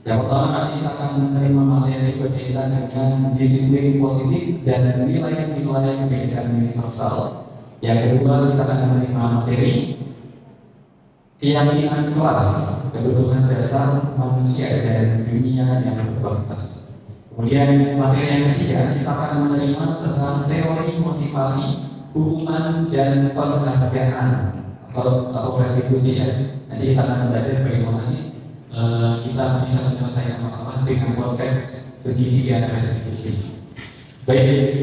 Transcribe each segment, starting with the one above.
Yang pertama nanti kita akan menerima materi berkaitan dengan disiplin positif dan nilai-nilai kebijakan universal. Yang kedua kita akan menerima materi keyakinan kelas, kebutuhan dasar manusia dan dunia yang berkualitas. Kemudian materi yang ketiga kita akan menerima tentang teori motivasi, hukuman dan penghargaan atau restitusi ya. Nanti kita akan belajar bagaimana sih kita bisa menyelesaikan masalah dengan konsep segitiga restitusi. Baik,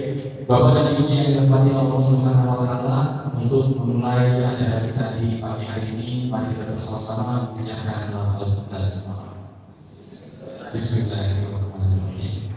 Bapak dan Ibu yang dirahmati Allah Subhanahu wa Ta'ala, untuk memulai acara kita di pagi hari ini, mari kita bersama-sama mengucapkan lafaz Bismillahirrahmanirrahim.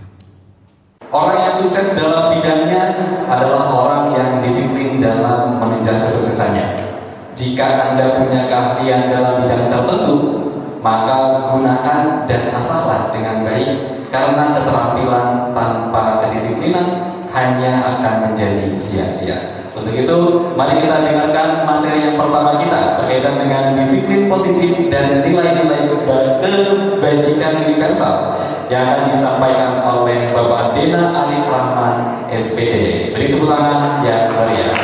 Orang yang sukses dalam bidangnya adalah orang yang disiplin dalam mengejar kesuksesannya. Jika Anda punya keahlian dalam bidang tertentu, maka gunakan dan asahlah dengan baik, karena keterampilan tanpa kedisiplinan hanya akan menjadi sia-sia. Untuk itu, mari kita dengarkan materi yang pertama kita berkaitan dengan disiplin positif dan nilai-nilai kebajikan universal yang akan disampaikan oleh Bapak Dena Arif Rahman, SPD. Beri tepuk tangan yang meriah.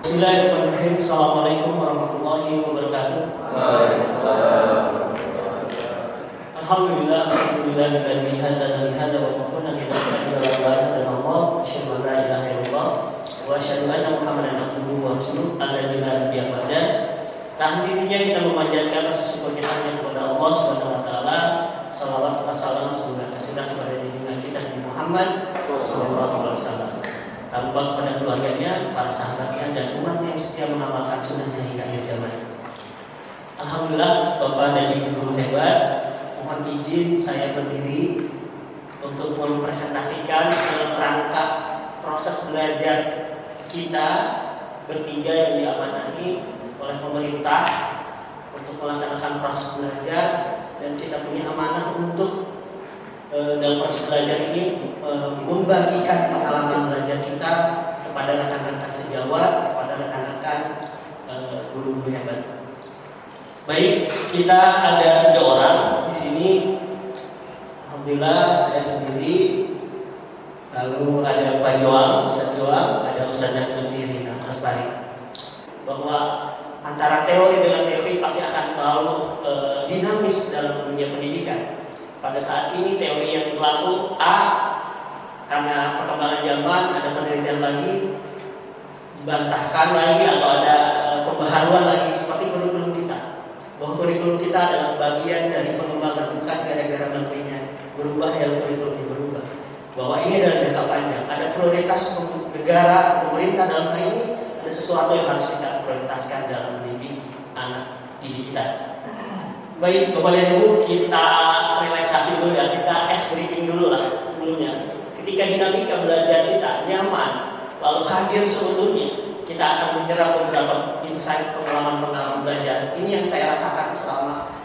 Bismillahirrahmanirrahim. Assalamualaikum warahmatullahi wabarakatuh. Alhamdulillah alladzi hadana li hada wa ma kunna linahtadiya lawla an Allah. Asyhadu an la ilaha illallah wa asyhadu anna Muhammadan abduhu wa rasuluh alladzi la nabiyya ba'da. Henti-hentinya kita memanjatkan rasa syukur kita kepada Allah Subhanahu wa taala. Salawat serta salam semoga tercurah kepada junjungan kita Nabi Muhammad sallallahu alaihi wasallam, tanpa kepada keluarganya, para sahabatnya, dan umat yang setia mengamalkan sunnahnya hingga akhir zaman. Alhamdulillah, Bapak dan Ibu guru hebat, mohon izin saya berdiri untuk mempresentasikan rangka proses belajar kita bertiga yang diamanahi oleh pemerintah untuk melaksanakan proses belajar, dan kita punya amanah untuk dalam proses belajar ini membagikan pengalaman belajar kita kepada rekan-rekan sejawat, kepada rekan-rekan guru-guru hebat. Baik, kita ada 3 orang di sini. Alhamdulillah, saya sendiri. Lalu ada Pak Joang, Ustaz Joang, ada Ustazah Tuti Rina Lestari. Bahwa antara teori dengan teori pasti akan selalu dinamis dalam dunia pendidikan. Pada saat ini teori yang berlaku A, karena perkembangan zaman ada penelitian lagi, dibantahkan lagi atau ada pembaharuan lagi seperti kurikulum kita. Bahwa kurikulum kita adalah bagian dari pengembangan, bukan gara-gara menterinya berubah ya kurikulumnya berubah. Bahwa ini adalah jangka panjang, ada prioritas negara, pemerintah dalam hal ini, ada sesuatu yang harus kita prioritaskan dalam mendidik anak didik kita. Baik, Bapak dan Ibu, kita relaksasi dulu ya, kita ice breaking dulu lah sebelumnya. Ketika dinamika belajar kita nyaman, lalu hadir seutuhnya, kita akan menyerap beberapa insight pengalaman-pengalaman belajar. Ini yang saya rasakan selama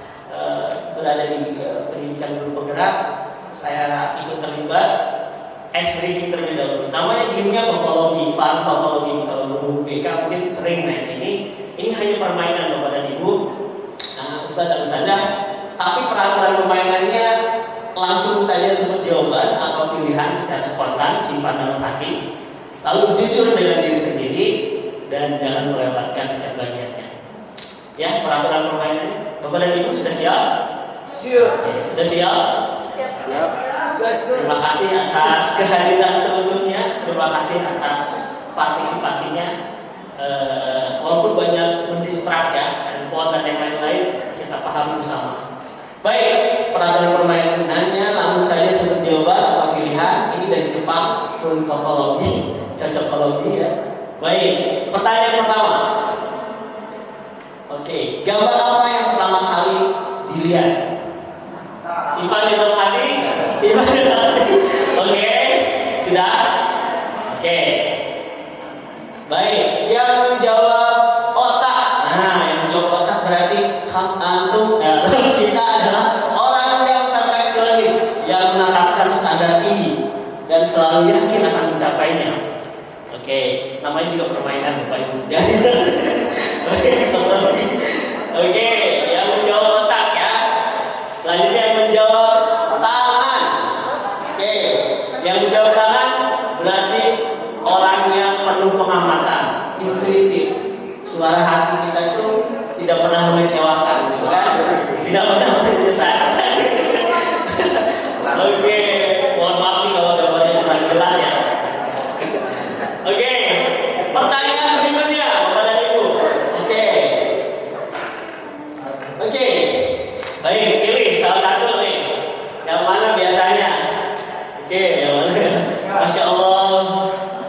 berada di pendidikan guru penggerak. Saya ikut terlibat ice breaking terlebih dahulu. Namanya gamenya topologi, fun topologi. Kalau guru BK mungkin sering main ini. Ini hanya permainan Bapak dan Ibu, Ustaz dan Ustazah, tapi peraturan permainannya langsung saja sebut jawaban atau pilihan secara spontan, simpan dalam hati, lalu jujur dengan diri sendiri dan jangan melewatkan setiap bagiannya. Ya, peraturan permainannya. Bapak dan Ibu sudah siap? Siap. Oke, sudah siap? Siap. Terima kasih atas kehadiran seutuhnya. Terima kasih atas partisipasinya. Walaupun banyak mendistrak ya, handphone dan yang lain-lain, kita pahami bersama. Baik, peraturan permainannya langsung saja sebut jawaban atau pilihan. Ini dari Jepang, frontologi, cocokologi ya. Baik, pertanyaan pertama. Oke, gambar apa yang pertama kali dilihat? Simpan di dalam hati. Simpan di dalam hati. Oke, sudah. Oke. Baik, yang menjawab otak. Nah, yang menjawab otak berarti antum kita adalah orang yang perfeksionis, yang menetapkan standar tinggi dan selalu yakin akan mencapainya. Oke, namanya juga permainan Bapak Ibu. Jadi oke, yang mengecewakan, gitu kan? Tidak pernah menyesatkan. Oke, mohon maaf nih kalau gambarnya kurang jelas ya. Oke, pertanyaan berikutnya, Bapak dan Ibu. Oke, baik, pilih salah satu nih. Yang mana biasanya? Oke, yang mana? Masya Allah,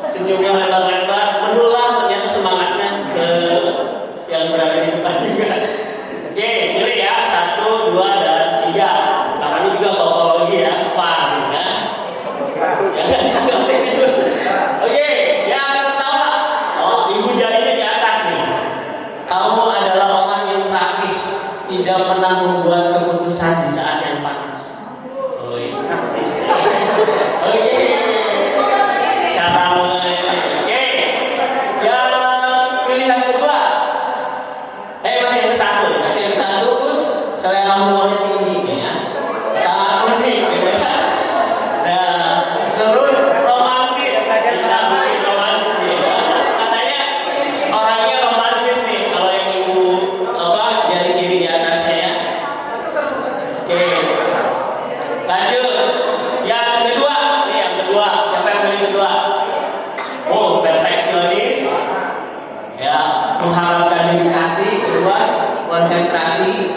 senyumnya lebar-lebar, menular ternyata semangatnya ke yang berada di depan juga. Oke, pilih ya, 1, 2, dan 3. Namanya juga bawa lagi ya, fun ya. Oke, yang pertama, ibu jarinya di atas nih. Kamu adalah orang yang praktis, tidak pernah membuat keputusan di saat yang panas. Oh, praktis. Oke. Cara oke. Yang pilihan kedua. Masih yang satu. Masih yang satu pun selera humornya tinggi ya. Sangat unik gitu ya. Nah, terus romantis. Kita bikin romantis nih. Katanya orangnya romantis nih. Kalau yang ibu jari kiri di atasnya ya. Oke. Lanjut. Yang kedua. Nih yang kedua. Siapa yang pilih kedua? Oh, perfeksionis. Ya, mengharapkan dedikasi. Kedua, konsentrasi.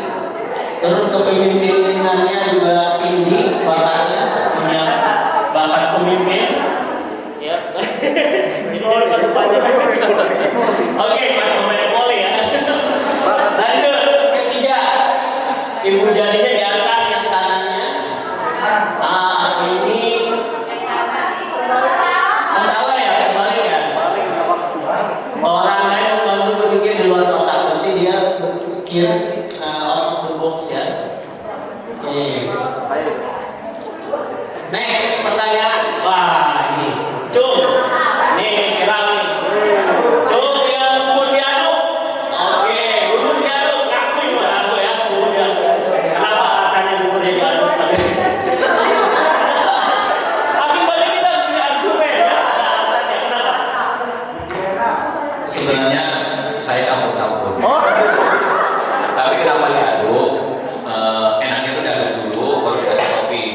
Terus kepemimpinannya juga tinggi, bakatnya punya bakat pemimpin. Ya. Ini bukan rupanya. Oke, pemain voli ya. Lanjut, ketiga. Ibu jarinya di atas yang kanannya. Ini masalah ya, kebalik ya. Orang lain membantu berpikir di luar otak, berarti dia berpikir out of the box ya. Oke. Next pertanyaan. Wah, ini Cung. Nih viral nih. Cung yang bubur diaduk. Oke, bubur diaduk. Ngakuin buat aku ya, bubur diaduk. Kenapa alasannya buburnya diaduk? Masih banyak kita punya argumen ya. Ada alasannya. Kenapa? Sebenarnya saya campur-campur. Tapi kenapa diaduk? Enaknya itu diaduk dulu, baru dikasih topping.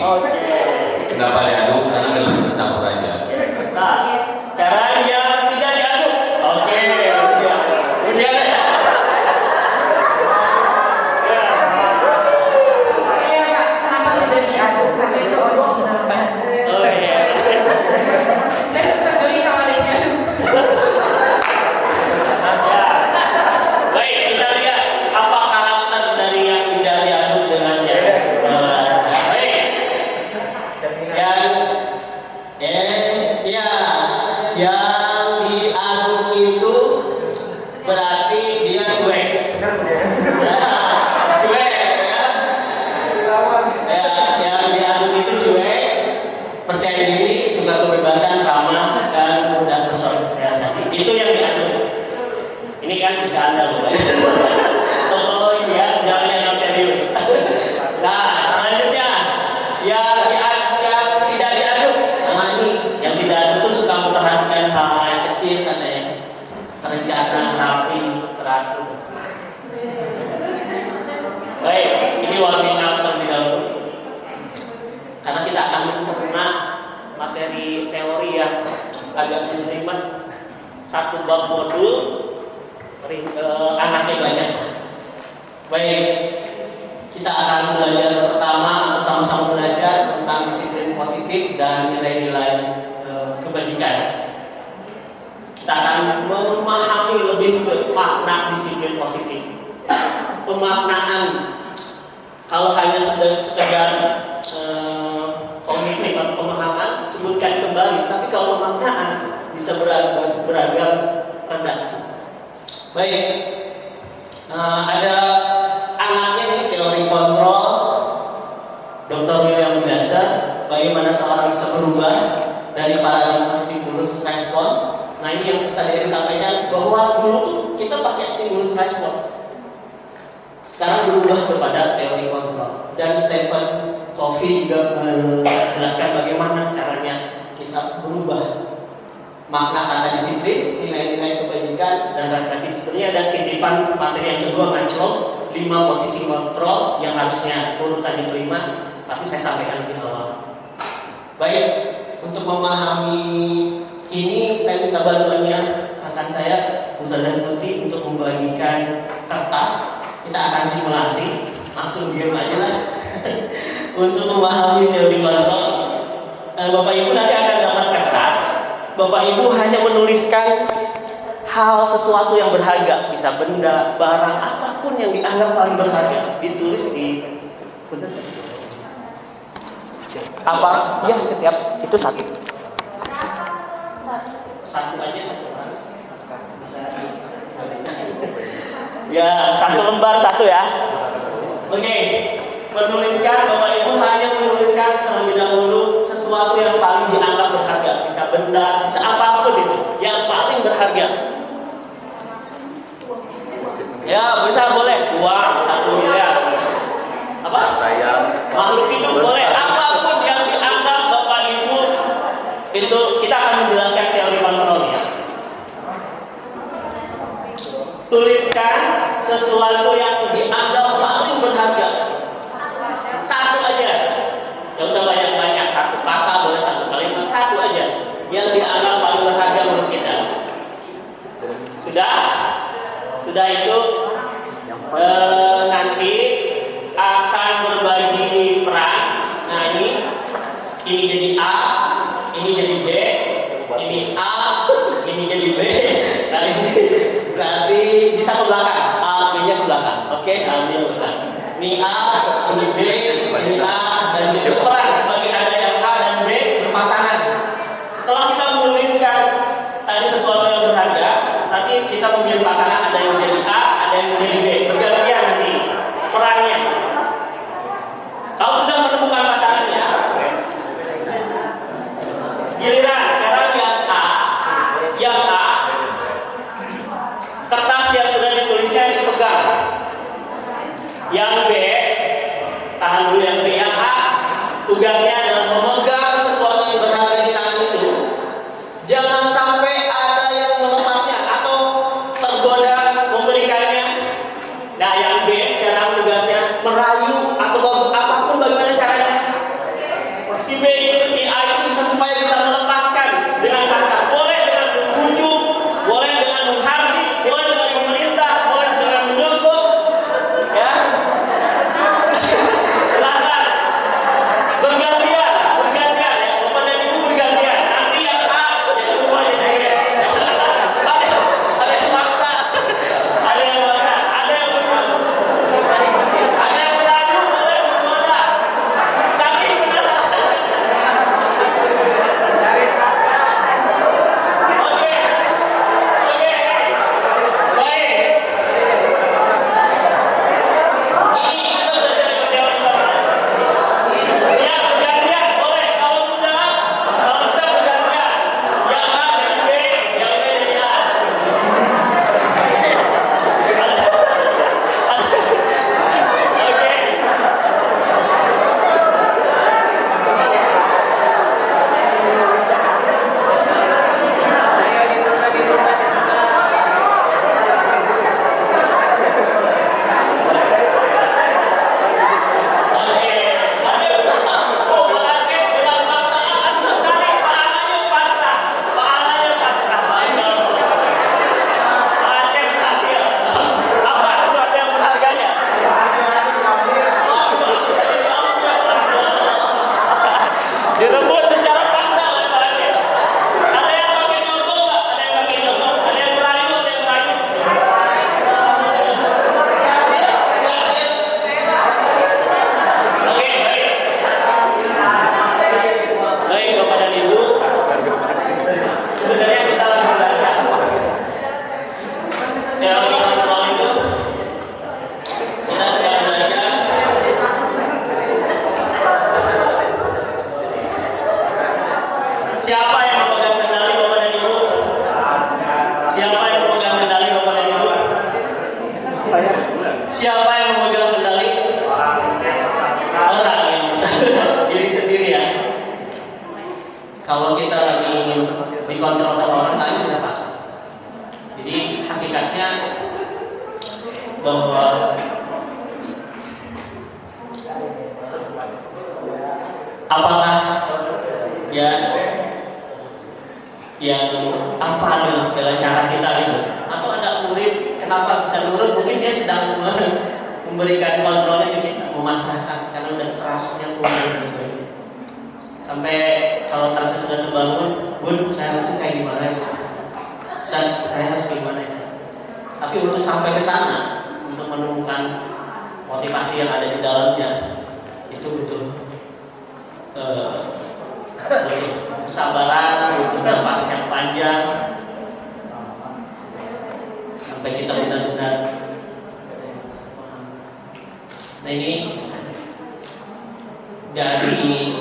Kenapa diaduk? Karena udah lebih tercampur aja. Nah, sekarang yang tidak diaduk. Oke, udah deh. Iya Pak, kenapa tidak diaduk? Karena itu original banget. Oh iya. Saya suka geli kalau ada yang diaduk. Baik, kita lihat apa karakter dari yang tidak diaduk dengan yang baik. Yang diaduk itu berarti dia cuek. Cuek ya. Yang diaduk itu cuek, percaya diri, suka kebebasan, ramah, dan mudah bersosialisasi. Itu yang diaduk. Ini kan bercanda loh. Oh iya, jangan yang serius. Nah, selanjutnya yang tidak diaduk. Nah ini yang tidak aduk tuh suka memperhatikan hal-hal yang kecil, katanya terencana, rapi, teratur. Baik, ini warming up terlebih dahulu. Karena kita akan mencerna materi teori yang agak menjelimet. Satu bab modul, anaknya banyak. Baik, kita akan belajar pertama atau sama-sama belajar tentang disiplin positif dan nilai-nilai kebajikan. Kita akan memahami lebih ke makna disiplin positif. Pemaknaan, kalau hanya sekedar kognitif atau pemahaman, sebutkan kembali. Tapi kalau pemaknaan bisa beragam redaksi. Baik, ada anaknya nih, teori kontrol Dr. William Glasser, bagaimana seorang bisa berubah dari paradigma stimulus respon. Nah ini yang tadi disampaikan bahwa dulu tuh kita pakai stimulus respon, sekarang berubah kepada teori kontrol. Dan Stephen Covey juga menjelaskan bagaimana caranya kita berubah makna kata disiplin, nilai-nilai kebajikan, dan refleksi sebenarnya. Dan titipan materi yang kedua nganclok 5 5 posisi kontrol yang harusnya urutan diterima, tapi saya sampaikan lebih awal. Baik, untuk memahami ini saya minta bantuannya rekan saya Ustazah Tuti untuk membagikan kertas. Kita akan simulasi, langsung diam aja lah. Untuk memahami teori kontrol, Bapak Ibu nanti akan dapat kertas. Bapak Ibu hanya menuliskan hal sesuatu yang berharga, bisa benda, barang, apapun yang dianggap paling berharga, ditulis di apa? Ya, setiap itu satu aja, satu orang bisa ya, satu lembar satu ya. Oke, menuliskan, Bapak Ibu hanya menuliskan terlebih dahulu sesuatu yang paling dianggap berharga, bisa benda, bisa apapun itu yang paling berharga. Ya, bisa boleh uang 1 miliar. Apa? Makhluk hidup boleh, apapun yang dianggap Bapak Ibu itu. Kita akan menjelaskan teori kontrolnya. Tuliskan sesuatu yang dianggap paling berharga. Satu aja. Gak usah banyak-banyak, satu kata boleh, satu kalimat, satu aja yang dianggap paling berharga menurut kita. Sudah itu nanti akan berbagi peran. Nah, ini jadi A, ini jadi B, ini A, ini jadi B. Nah, ini berarti bisa ke belakang, A, B-nya ke belakang. Oke, A, B-nya ke belakang. Ini A, ini B, ini A, dan ini berperan sebagai ada yang A dan B berpasangan. Setelah kita menuliskan tadi sesuatu yang berharga, tadi kita memilih pasangan, ada yang menjadi A, ada yang menjadi B, bergantian nanti perannya. Kalau sudah menemukan pasangannya, giliran sekarang yang A, kertas yang sudah ditulisnya dipegang. Yang B, tahan dulu yang B. Yang A, tugasnya adalah memegang sesuatu yang berharga di tangan itu. Jangan sampai ada yang melepasnya atau tergoda memberikannya. Nah, yang B sekarang tugasnya merayu atau apapun bagaimana caranya. Si B itu, si A itu supaya bisa melepaskan dengan kasar. Boleh dengan membujuk, boleh dengan menghardik, boleh dengan memerintah, boleh dengan menyogok. Ya. Silakan. Bergantian ya. Bapak dan Ibu bergantian. Nanti yang A jadi berubah jadi B. Ada yang maksa. Ada yang merayu, boleh menggoda. Saking benar. apakah ya yang apa dengan segala cara kita gitu, atau ada murid kenapa bisa nurut, mungkin dia sedang memberikan kontrolnya ke kita, memasrahkan karena udah trustnya turun dan sebagainya. Sampai kalau trustnya sudah terbangun, Bun, saya harus kayak gimana ya? Saya harus gimana ya? Tapi untuk sampai ke sana, untuk menemukan motivasi yang ada di dalamnya, itu butuh kesabaran, butuh nafas yang panjang, sampai kita benar-benar. Nah ini dari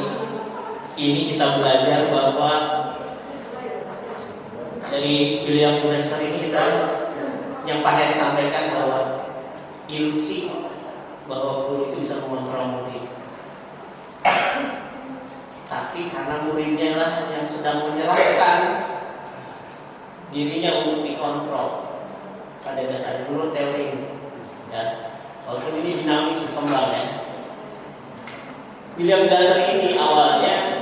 ini kita belajar bahwa dari William Glasser ini kita yang Pak Heri sampaikan bahwa ilusi bahwa guru itu bisa mengontrol murid. Tapi karena muridnya lah yang sedang menyerahkan dirinya untuk dikontrol pada dasarnya menurut teori ini. Ya, walaupun ini dinamis berkembang ya. William Glasser ini awalnya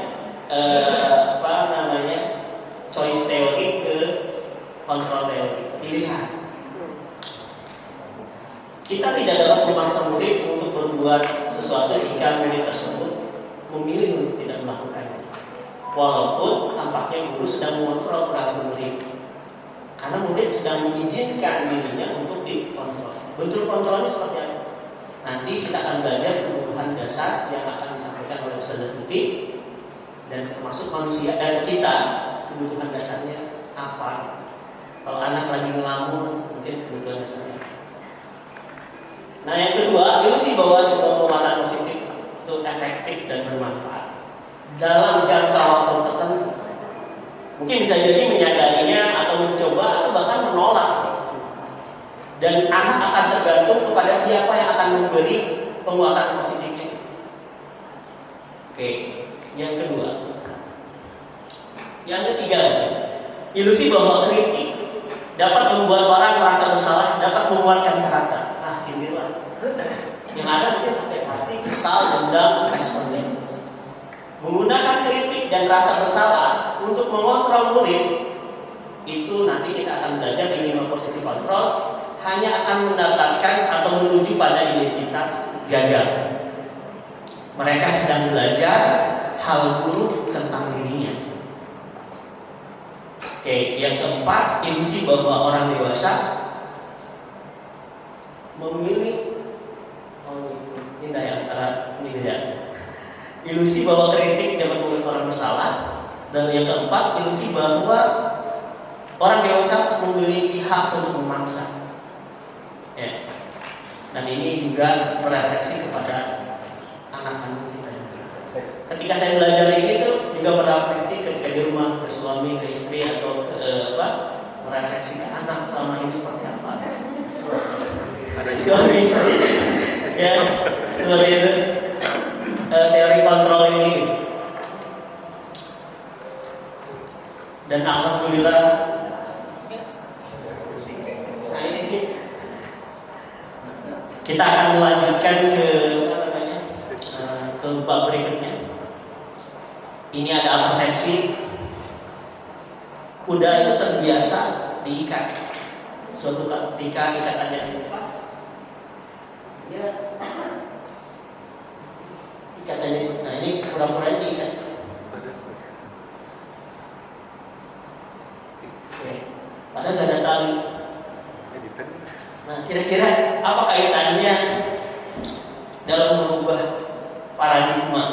choice teori ke kontrol teori, pilihan. Kita tidak dapat memaksa murid untuk berbuat sesuatu jika murid tersebut memilih untuk tidak melakukannya. Walaupun tampaknya guru sedang mengontrol perilaku murid, karena murid sedang mengizinkan dirinya untuk dikontrol. Bentuk kontrolnya seperti apa? Nanti kita akan belajar kebutuhan dasar yang akan disampaikan oleh Ustaz Putih, dan termasuk manusia dan kita kebutuhan dasarnya apa. Kalau anak lagi ngelamun, mungkin kebutuhan dasarnya. Nah yang kedua, ilusi bahwa sebuah penguatan positif itu efektif dan bermanfaat dalam jangka waktu tertentu. Mungkin bisa jadi menyadarinya atau mencoba atau bahkan menolak. Dan anak akan tergantung kepada siapa yang akan memberi penguatan positif itu. Oke, yang kedua. Yang ketiga, ilusi bahwa kritik dapat membuat orang merasa bersalah, dapat menguatkan karakter. Nah, sindirlah. Yang ada mungkin sampai hati, kesal, dendam, responnya. Menggunakan kritik dan rasa bersalah untuk mengontrol murid, itu nanti kita akan belajar di 5 posisi kontrol, hanya akan mendapatkan atau menuju pada identitas gagal. Mereka sedang belajar hal buruk tentang dirinya. Oke, yang keempat, ilusi bahwa orang dewasa memilih ini ya antara ini ya. Ilusi bahwa kritik dapat membuat orang bersalah, dan yang keempat, ilusi bahwa orang dewasa memiliki hak untuk memaksa. Ya. Dan ini juga merefleksi kepada anak-anak kita. Ketika saya belajar ini tuh juga merefleksi ketika di rumah ke suami, ke istri, atau ke merefleksi ke anak selama ini seperti apa. Suami istri, ya seperti itu. Teori kontrol ini. Dan alhamdulillah, nah ini kita akan melanjutkan ke ke bab berikutnya. Ini ada persepsi. Kuda itu terbiasa diikat. Suatu ketika ikatannya dilepas, dia ikatannya. Nah ini pura-puranya diikat. Padahal gak ada tali. Nah kira-kira apa kaitannya dalam merubah paradigma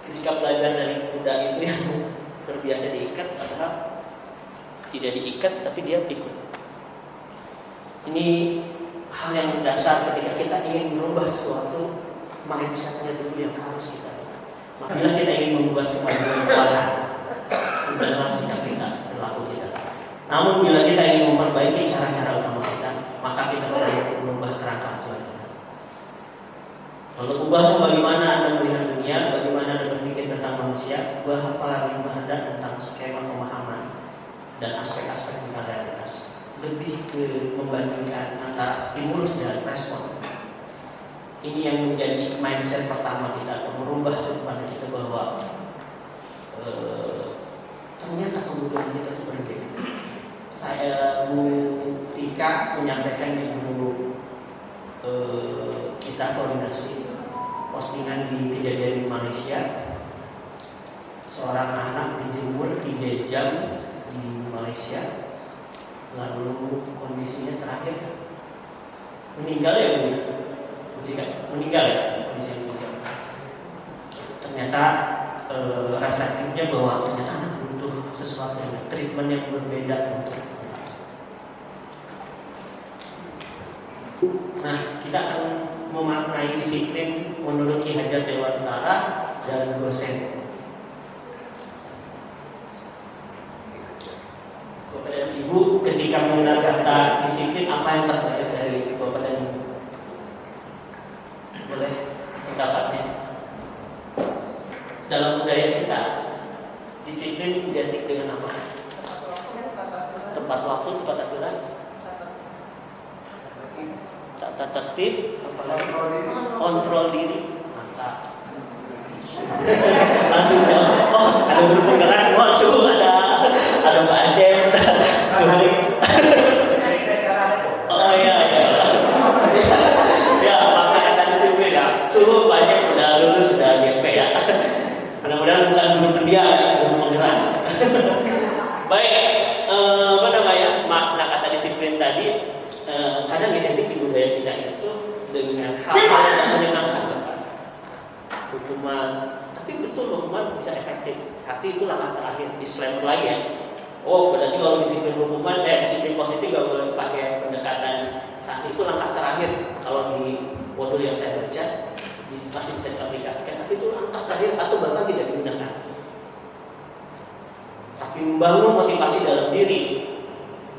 ketika belajar dari kuda itu yang terbiasa diikat, padahal tidak diikat tapi dia ikut. Ini hal yang mendasar ketika kita ingin merubah sesuatu, mindsetnya dulu yang harus kita. Apabila kita ingin membuat kemajuan perlahan, ubahlah sikap kita, perilaku kita. Namun bila kita ingin memperbaiki cara-cara utama kita, maka kita perlu merubah kerangka acuan kita. Kalau ubahlah bagaimana Anda melihat dunia, bagaimana Anda berpikir tentang manusia, ubahlah paradigma Anda tentang skema pemahaman dan aspek-aspek tentang realitas. Lebih ke membandingkan antara stimulus dan respon. ini yang menjadi mindset pertama kita, atau merubah sudut pandang kita bahwa ternyata kebutuhan kita itu berbeda. Saya Bu Tika menyampaikan di grup kita koordinasi postingan di kejadian di Malaysia, seorang anak dijemur 3 jam di Malaysia, lalu kondisinya terakhir meninggal ya Bu, meninggal ya, kondisinya meninggal. Ternyata reflektifnya bahwa ternyata anak butuh sesuatu yang treatment yang berbeda untuk. Nah, kita akan memaknai disiplin menurut Ki Hajar Dewantara dan Gosen. Bapak dan Ibu, ketika mengenal kata disiplin, apa yang terbayang dari Bapak dan Ibu? Boleh pendapatnya? Dalam budaya kita, disiplin identik dengan apa? Tepat waktu, tepat aturan, tata tertib, kontrol diri. Mantap. Langsung jawab. Oh, ada guru penggerak. Oh, suhu ada Mbak Aceh. Suhu. Oh iya. Ya, makanya tadi disiplin ya. Suhu Mbak Aceh sudah lulus, sudah GP ya. Mudah-mudahan bukan guru pendiam, guru penggerak. Baik, makna kata disiplin tadi kadang identik di budaya kita itu dengan hal-hal yang menyenangkan, bahkan hukuman. Tapi betul hukuman bisa efektif. Hati itu langkah terakhir. Disclaimer lagi ya. Oh, berarti kalau disiplin hukuman, disiplin positif gak boleh pakai pendekatan sakit, itu langkah terakhir. Kalau di modul yang saya baca masih bisa diaplikasikan, tapi itu langkah terakhir atau bahkan tidak digunakan. Tapi membangun motivasi dalam diri,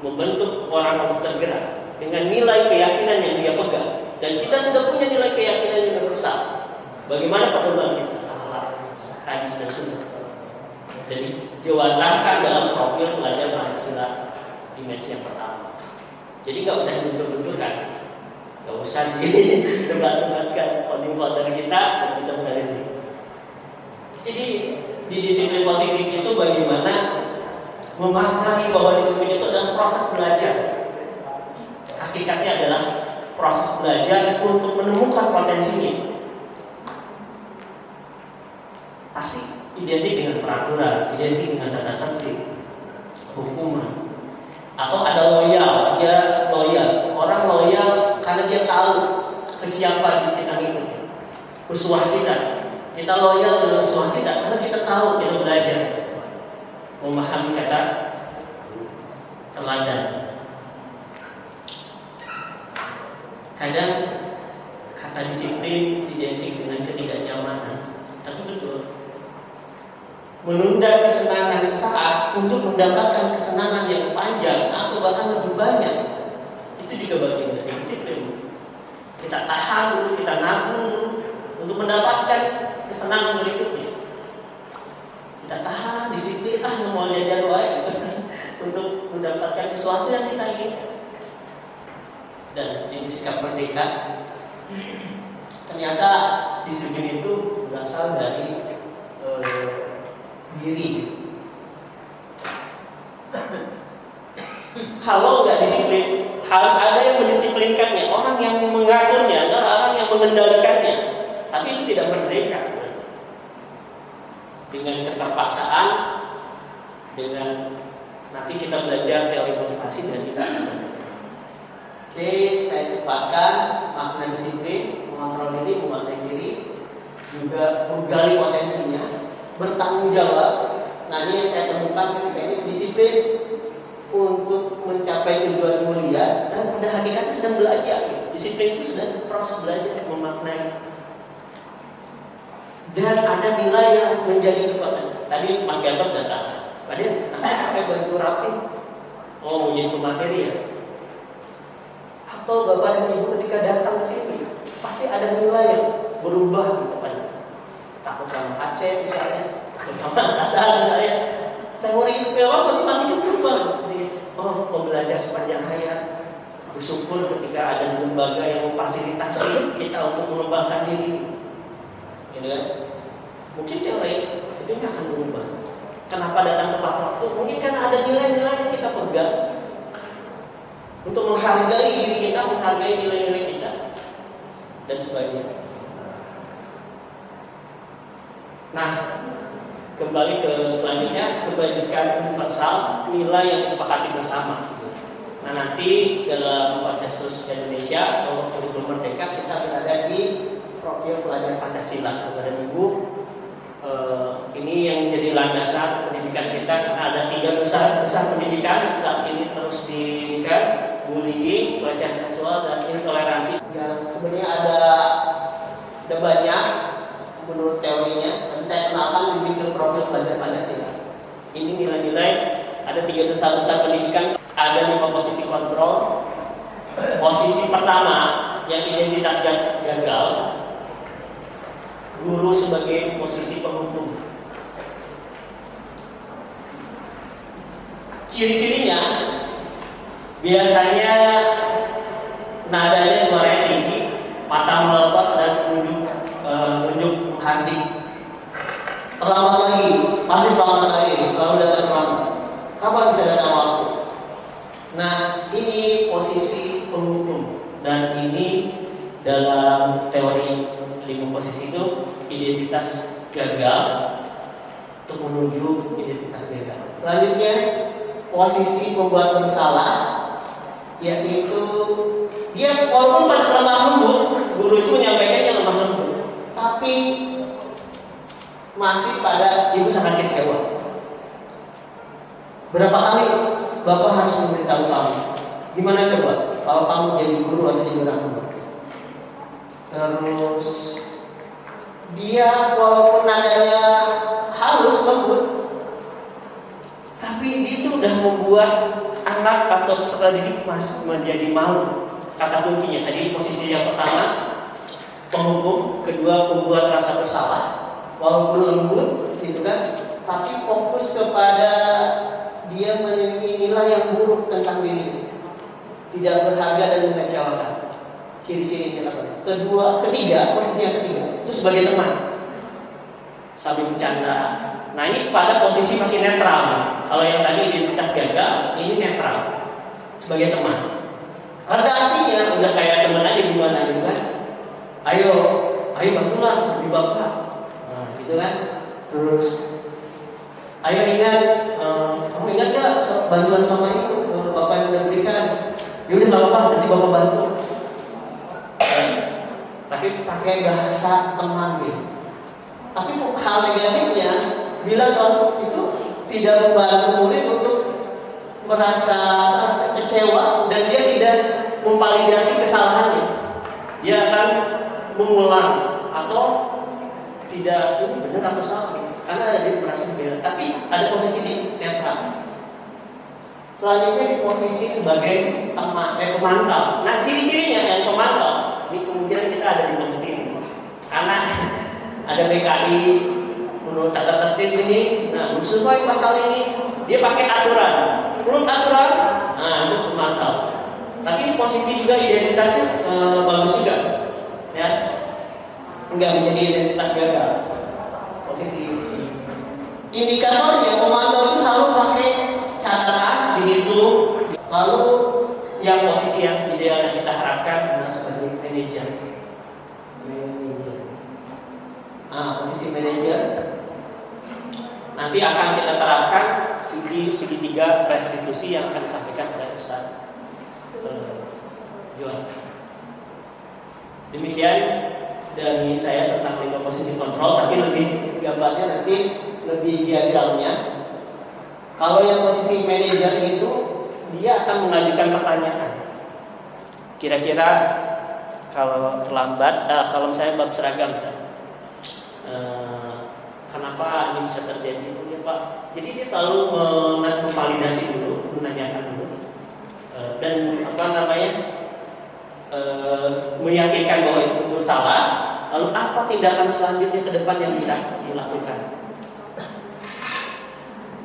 membentuk orang untuk tergerak dengan nilai keyakinan yang dia pegang. Dan kita sudah punya nilai keyakinan universal. Bagaimana pedoman kita? Akhlak, hadis dan sunnah. Jadi jawantahkan dalam profil pelajar Pancasila dimensi yang pertama. Jadi nggak usah dibentur-benturkan, nggak usah didebat-debatkan founding-founder kita dan kita berada di. Jadi di disiplin positif itu bagaimana memaknai bahwa disiplin itu adalah proses belajar. Hakikatnya adalah proses belajar untuk menemukan potensinya. Pasti identik dengan peraturan, identik dengan tata tertib, hukuman. Atau ada loyal, dia loyal. Orang loyal karena dia tahu kesiapan kita ngikutin. Uswah kita loyal dengan uswah kita karena kita tahu, kita belajar memahami kata teladan. Kadang kata disiplin identik dengan ketidaknyamanan, tapi betul. Menunda kesenangan sesaat untuk mendapatkan kesenangan yang panjang atau bahkan lebih banyak, itu juga bagian dari disiplin. Kita tahan dulu, kita nabung dulu untuk mendapatkan kesenangan berikutnya. Kita tahan disiplin, mau jajan wae untuk mendapatkan sesuatu yang kita inginkan. Dan ini sikap merdeka. Ternyata disiplin itu berasal dari diri. Kalau nggak disiplin, harus ada yang mendisiplinkannya, orang yang mengaturnya, orang yang mengendalikannya. Tapi itu tidak merdeka. Dengan keterpaksaan, dengan nanti kita belajar teori motivasi dan tidak bisa. Oke, saya cepatkan makna disiplin, mengontrol diri, menguasai diri, juga menggali potensinya, bertanggung jawab. Nah, ini yang saya temukan ketika ini disiplin untuk mencapai tujuan mulia dan pada hakikatnya sedang belajar. Disiplin itu sedang proses belajar, memaknai. Dan ada nilai yang menjadi kekuatan. Tadi Mas Gatot datang. Padahal kenapa pakai baju rapi? Oh, mau jadi pemateri ya? Atau Bapak dan Ibu ketika datang ke sini pasti ada nilai yang berubah misalnya. Takut sama Aceh misalnya, takut sama atasan misalnya. Teori memang motivasinya berubah. Oh, mau belajar sepanjang hayat, bersyukur ketika ketika ada lembaga yang memfasilitasi kita untuk mengembangkan diri, gitu kan? Mungkin teori itu akan berubah. Kenapa datang tepat waktu? Mungkin karena ada nilai-nilai yang kita pegang untuk menghargai diri kita, menghargai nilai-nilai kita, dan sebagainya. Nah, kembali ke selanjutnya, kebajikan universal, nilai yang disepakati bersama. Nah, nanti dalam konsensus Indonesia atau kurikulum merdeka kita berada di profil pelajar Pancasila. Kepada Ibu, ini yang menjadi landasan pendidikan kita, karena ada 3 besar pendidikan saat ini terus diberikan: bullying, pelecehan seksual, dan intoleransi. Yang sebenarnya ada banyak menurut teorinya, tapi saya kenalkan lebih ke profil pelajar Pancasila. Ini nilai-nilai, ada 3 besar pendidikan, ada 5 posisi kontrol. Posisi pertama yang identitas gagal, guru sebagai posisi penghukum. Ciri-cirinya biasanya nadanya suaranya tinggi, mata melotot, dan unjuk menghardik. Terlambat lagi, pasti terlambat lagi, selalu datang terlambat. Kapan bisa datang waktu? Nah, ini posisi penghukum, dan ini dalam teori 5 posisi itu identitas gagal untuk menuju identitas gagal. Selanjutnya, posisi membuat bersalah, yaitu dia walaupun pada lemah lembut, guru itu menyampaikannya lemah lembut, tapi masih pada ibu sangat kecewa. Berapa kali Bapak harus memberitahu kamu? Gimana coba kalau kamu jadi guru atau jadi orang tua? Terus dia walaupun nadanya halus lembut, tapi itu udah membuat anak atau peserta didik masih menjadi malu. Kata kuncinya tadi, posisi yang pertama penghukum, kedua membuat rasa bersalah, walaupun lembut, gitu kan? Tapi fokus kepada dia memiliki nilai yang buruk tentang diri, tidak berharga dan mengecewakan. Ciri-ciri yang ketiga, posisi yang ketiga itu sebagai teman, sambil bercanda. Nah, ini pada posisi masih netral. Kalau yang tadi identitas gagal, ini netral sebagai teman. Redaksinya udah kayak teman aja, gimana gitu kan? Ayo bantulah demi Bapak. Nah, gitu kan? Terus ayo ingat, kamu ingat gak bantuan sama itu Bapak yang udah berikan? Ya udah, nggak apa-apa, nanti Bapak bantu. Tapi pakai bahasa teman gitu. Tapi hal negatifnya, bila suatu itu tidak membantu murid untuk merasa kecewa dan dia tidak memvalidasi kesalahannya, dia akan mengulang atau tidak, ini benar atau salah gitu. Karena dia merasa berbeda. Tapi ada posisi di netral. Selanjutnya di posisi sebagai pemantau. Nah, ciri-cirinya yang pemantau, ini kemungkinan kita ada di posisi ini. Karena ada BKI menurut tata tertib ini, nah sesuai pasal ini, dia pakai aturan. Menurut aturan, nah itu pemantau. Tapi posisi juga identitasnya bagus juga, ya, enggak menjadi identitas gagal. Posisi ini. Indikatornya pemantau itu selalu pakai catatan, dihitung. Lalu yang posisi yang ideal yang kita harapkan adalah sebagai manajer. Nah, posisi manajer nanti akan kita terapkan segi 3 restitusi yang akan disampaikan oleh Ustaz John. Demikian dari saya tentang 5 posisi kontrol, tapi lebih gambarnya nanti lebih diagramnya. Kalau yang posisi manajer itu dia akan mengajukan pertanyaan. Kira-kira kalau terlambat, kalau misalnya bab seragam misalnya, kenapa ini bisa terjadi? Oh ya Pak, jadi dia selalu memvalidasi dulu, menanyakan dulu, dan meyakinkan bahwa itu betul salah. Lalu apa tindakan selanjutnya ke depan yang bisa dilakukan?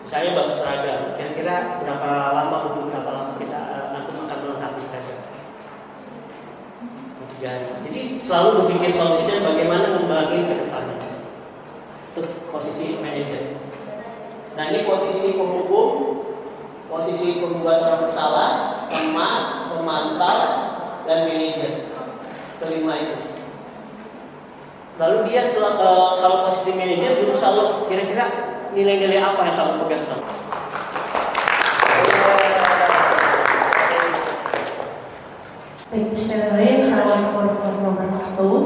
Misalnya bab seragam, kira-kira berapa lama kita antum akan melengkapi seragam? Jadi selalu berpikir solusi dan bagaimana membagi ke depannya. Itu posisi manajer. Nah ini posisi penghukum, posisi pembuat orang bersalah, teman, pemantau, dan manajer. Kelima itu. Lalu dia kalau posisi manajer dulu selalu kira-kira nilai-nilai apa yang kamu pegang sama? Baik, bismillahirrahmanirrahim. Assalamualaikum warahmatullahi wabarakatuh.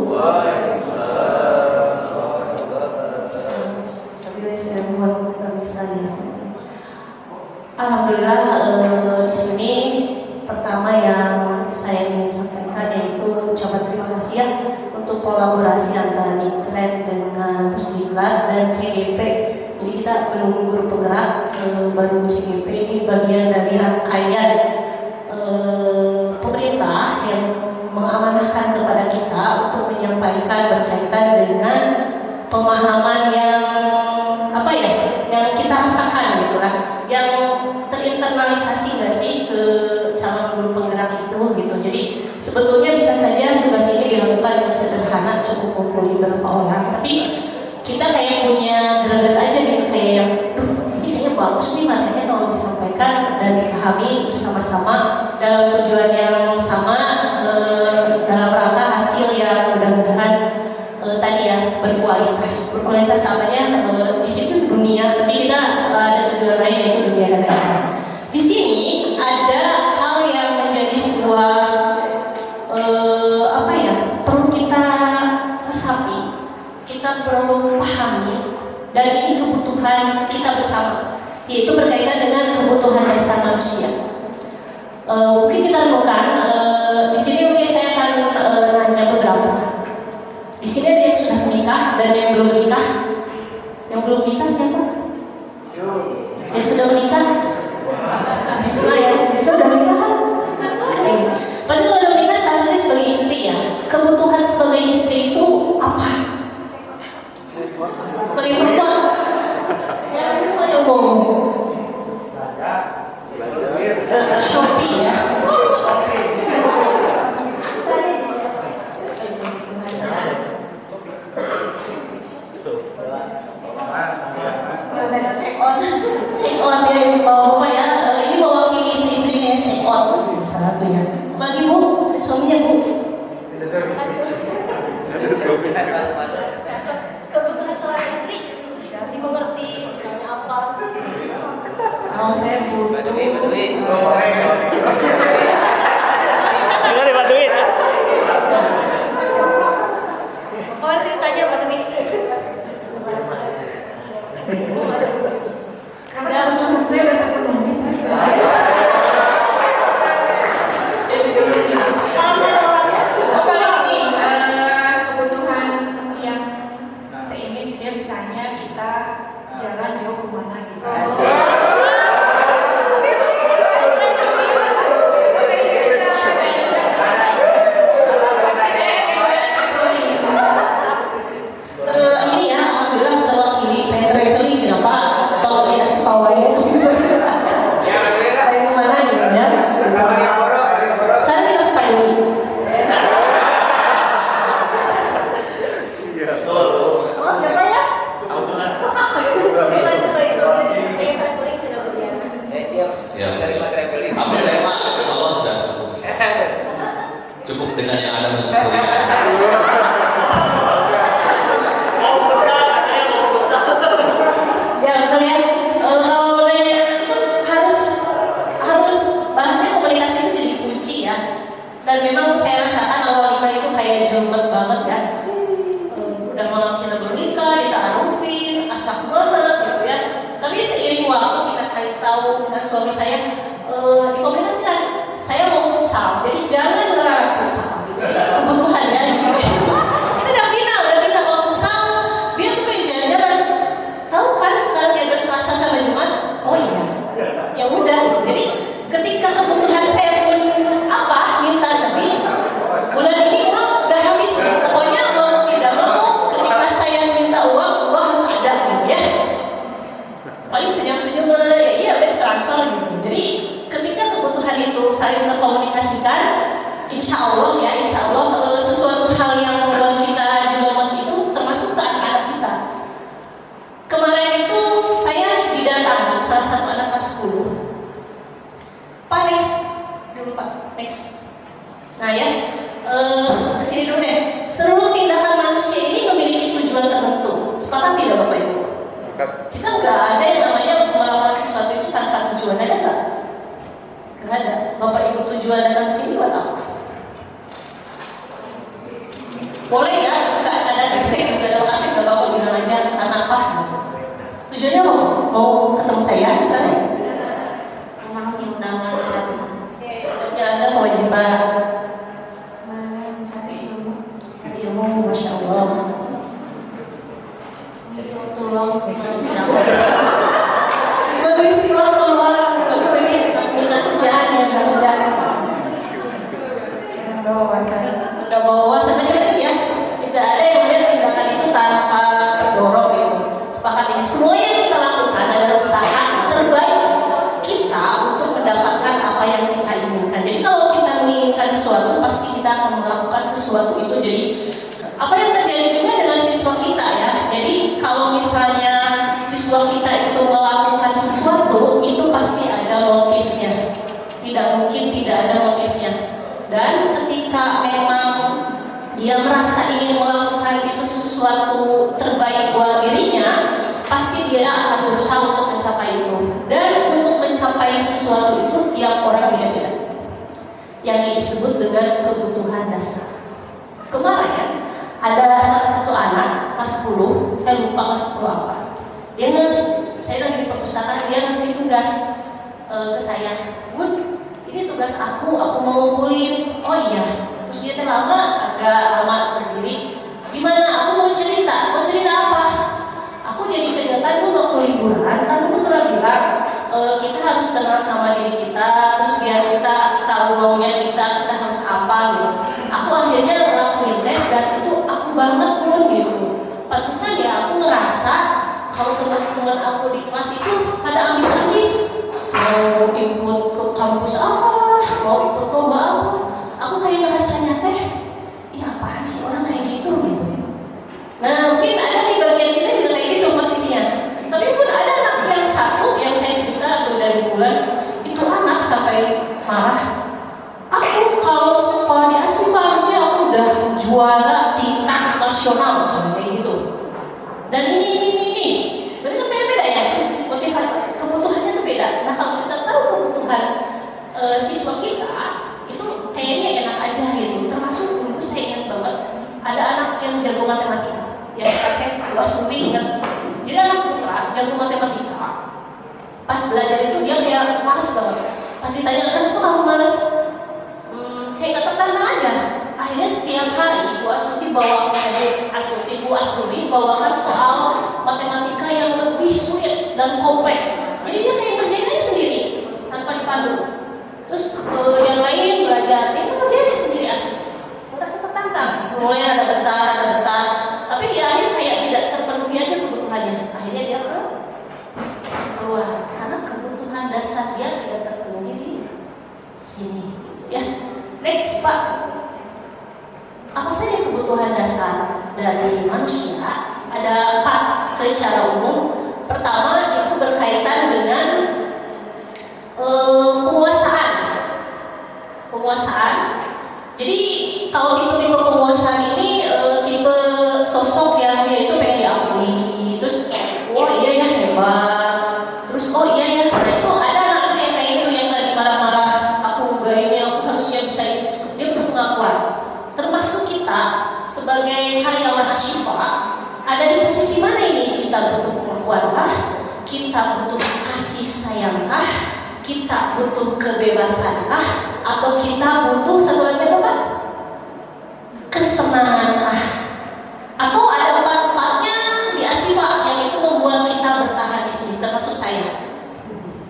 Alhamdulillah, di sini pertama yang saya ingin sampaikan yaitu ucapan terima kasih ya untuk kolaborasi antara Ditren dengan Pusdiklat dan CGP. Jadi kita belum guru penggerak, baru CGP ini bagian dari rangkaian pemerintah yang mengamanahkan kepada kita untuk menyampaikan berkaitan dengan pemahaman yang yang kita rasakan gitu lah, yang terinternalisasi nggak sih ke calon guru penggerak itu gitu. Jadi sebetulnya bisa saja tugas ini dilakukan dengan sederhana, cukup kumpulin beberapa orang, tapi kita kayak punya greget aja gitu, kayak yang ini kayaknya bagus nih materinya kalau disampaikan dan dipahami bersama-sama dalam tujuan yang sama, dalam rangka hasil yang mudah-mudahan tadi ya berkualitas namanya di situ dunia, tapi kita ada tujuan lain yaitu dunia dan akhirat. Di sini ada hal yang menjadi sebuah perlu kita resapi, kita perlu pahami, dan ini kebutuhan kita bersama, yaitu berkaitan dengan kebutuhan dasar manusia. Mungkin kita renungkan di sini, mungkin saya akan nanya beberapa. Di sini ada yang sudah menikah dan yang belum menikah. Yang belum menikah siapa? Yang sudah menikah? Bismillah ya. Yang sudah menikah kan? Pasti kalau udah menikah statusnya sebagai istri ya. Kebutuhan sebagai istri itu apa? Sebagai perempuan. Ya, yang ngomong. Shopee ya. Check on ya bapak ya, ini mewakili istri-istrinya ya, check on salah satunya. Bagi bu, ada suaminya bu. Ada suaminya. Kebutuhan seorang istri, dimengerti misalnya apa? Kalau saya butuh. Dengar dibantuin. Oh ceritanya apa nih? Karena kebutuhan saya udah terpenuhi. Apalagi kebutuhan yang saya ingin gitu ya, misalnya kita jalan jauh kemana gitu. Ini ya, alhamdulillah terwakili traveling kenapa? Kalau dia sepawai itu dari kemana gitu ya? Saya bilang Pak ini. Oh, siapa ya? Bukan sebagai suami, yang traveling sudah berdiam. Saya siap. Siap. Apa saya mah insya Allah sudah cukup. Cukup dengan yang ada mensyukuri. Ya betul ya. Kalau itu harus bahasanya komunikasi itu jadi kunci ya. Dan memang saya rasakan awal nikah itu kayak jombet banget ya. Udah malam kita bernikah, dita'arufin, asal banget gitu ya. Tapi seiring waktu kita saling tahu, misalnya suami saya dikomunikasikan, saya mau futsal, jadi jangan ngelarang futsal gitu. Kebutuhannya gitu. Ini udah final kalau futsal dia tuh pengen jalan-jalan. Tahu kan sekarang dia berselasa sama Jumat? Oh iya, ya udah. Jadi ketika kebutuhan saya pun minta, tapi bulan ini uang udah habis. Pokoknya mau tidak mau, ketika saya minta uang harus ada gitu ya. Paling senyum-senyum ya iya udah transfer gitu. Jadi ketika kebutuhan itu saling terkomunikasikan, Kita nggak ada yang namanya melakukan sesuatu itu tanpa tujuan, ada nggak? Nggak ada. Bapak Ibu tujuan datang ke sini buat apa? Boleh ya, nggak ada website juga ada lokasi, nggak apa-apa bilang aja karena apa? Gitu. Tujuannya apa? Mau ketemu saya misalnya? Memenuhi undangan berarti. Menjalankan kewajiban. Mencari ilmu. Cari ilmu, masya Allah. Mengisi waktu luang supaya istirahat. Mengisi waktu luang, ini minta kerjaan ya, minta kerjaan. Membawa wawasan. Minta bawa wawasan macam-macam ya. Tidak ada yang kemudian tindakan itu tanpa terdorong gitu. Sepakat ini semua yang kita lakukan adalah usaha terbaik kita untuk mendapatkan apa yang kita inginkan. Jadi kalau kita menginginkan sesuatu, pasti kita akan melakukan sesuatu itu. Jadi apa yang terjadi juga dengan siswa kita ya. Jadi kalau misalnya siswa kita itu melakukan sesuatu, itu pasti ada motifnya. Tidak mungkin tidak ada motifnya. Dan ketika memang dia merasa ingin melakukan itu sesuatu terbaik buat dirinya, pasti dia akan berusaha untuk mencapai itu. Dan untuk mencapai sesuatu itu tiap orang beda-beda. Yang disebut dengan kebutuhan dasar. Kemarin ada salah satu anak kelas 10, saya lupa kelas 10 apa. Saya lagi di perpustakaan, dia ngasih tugas ke saya. Bun, ini tugas aku mau ngumpulin. Oh iya. Terus dia agak lama berdiri. Gimana? Aku mau cerita apa? Aku jadi keingetan Bun waktu liburan, kan Bun pernah bilang kita harus kenal sama diri kita, terus biar kita tahu maunya kita harus apa gitu. Aku akhirnya ngelakuin tes dan itu aku banget Bun gitu. Pantesan ya aku ngerasa kalau teman-teman aku di kelas itu pada ambis-ambis, mau ikut ke kampus apalah, mau ikut lomba apa. Aku kayak ngerasanya ya apaan sih orang kayak gitu. Nah mungkin ada di bagian kita juga kayak gitu posisinya. Tapi pun ada anak yang satu yang saya cerita tuh dari bulan itu anak sampai marah. Aku kalau sekolah di asli harusnya aku udah juara tingkat nasional kayak gitu. Dan ini. Berarti kan beda-beda ya motivasi, kebutuhannya tuh beda. Nah kalau kita tahu kebutuhan siswa kita itu kayaknya enak aja gitu. Termasuk dulu saya ingat banget ada anak yang jago matematika. Ya saya lebih ingat. Jadi anak putra jago matematika. Pas belajar itu dia kayak malas banget. Pas ditanya kenapa kamu malas? Kayak nggak tertantang aja. Akhirnya setiap hari Bu Astuti bawakan soal matematika yang lebih sulit dan kompleks. Jadi dia kayak ngerjain aja sendiri tanpa dipandu. Terus yang lain belajar, dia ngerjain sendiri asli. Nggak tertantang. Mulai ada bentar, tapi di akhir kayak tidak terpenuhi aja kebutuhannya. Akhirnya dia keluar karena kebutuhan dasar dia tidak terpenuhi di sini. Ya, next Pak. Apa saja kebutuhan dasar dari manusia? Ada 4 secara umum. Pertama itu berkaitan dengan penguasaan. Jadi kalau tipe-tipe penguasaan ini tipe sosok yang dia itu pengen diakui. Terus oh iya ya hebat. Terus oh iya ya. Nah itu ada anak yang kayak gitu yang tadi marah-marah. Aku enggak ini, aku harusnya bisa. Dia butuh pengakuan. Termasuk kita sebagai karyawan Ashifa ada di posisi mana ini? Kita butuh pengakuankah? Kita butuh kasih sayangkah? Kita butuh kebebasankah? Atau kita butuh satu lagi apa? Kesenangankah? Atau ada empat-empatnya di Ashifa yang itu membuat kita bertahan di sini, termasuk saya.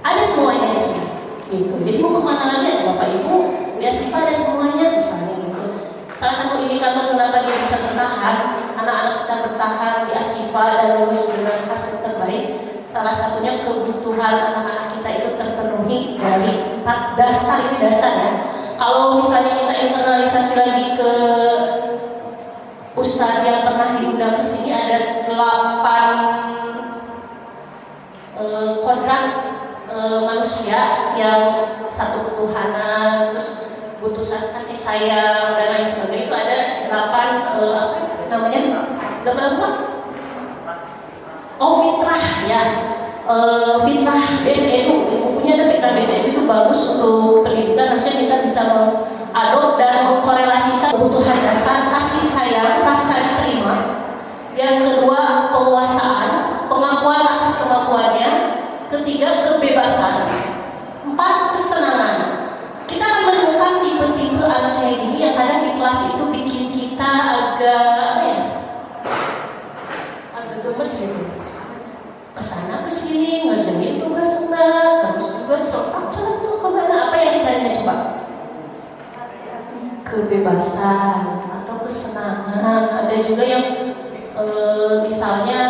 Ada semuanya di sini. Gitu. Jadi mau kemana lagi ya Bapak Ibu? Di Ashifa ada semuanya misalnya gitu. Salah satu indikator kenapa dia bisa bertahan, anak-anak kita bertahan di Ashifa dan lulus dengan hasil terbaik, salah satunya kebutuhan anak-anak kita itu terpenuhi dari 4 dasar. Ini dasarnya. Kalau misalnya kita internalisasi lagi ke Ustadz yang pernah diundang ke sini, ada 8 kodrat manusia yang satu ketuhanan, terus butuh kasih sayang dan lain sebagainya. Itu ada 8 apa namanya? 8 apa? fitrah ya. Fitrah Based Edu, bukunya ada Fitrah Based Edu, itu bagus untuk pendidikan. Harusnya kita bisa mengadop dan mengkorelasikan kebutuhan dasar, kasih sayang, rasa diterima. Yang kedua, penguasaan, pengakuan atas kemampuannya. Ketiga, kebebasan. Empat, kesenangan. Kita akan menemukan tipe-tipe anak kayak gini yang kadang di kelas itu bikin kita agak gemes gitu. Kesana kesini ngerjain tugas enggak, terus juga cepat kemana, apa yang dicarinya coba? Kebebasan atau kesenangan. Ada juga yang misalnya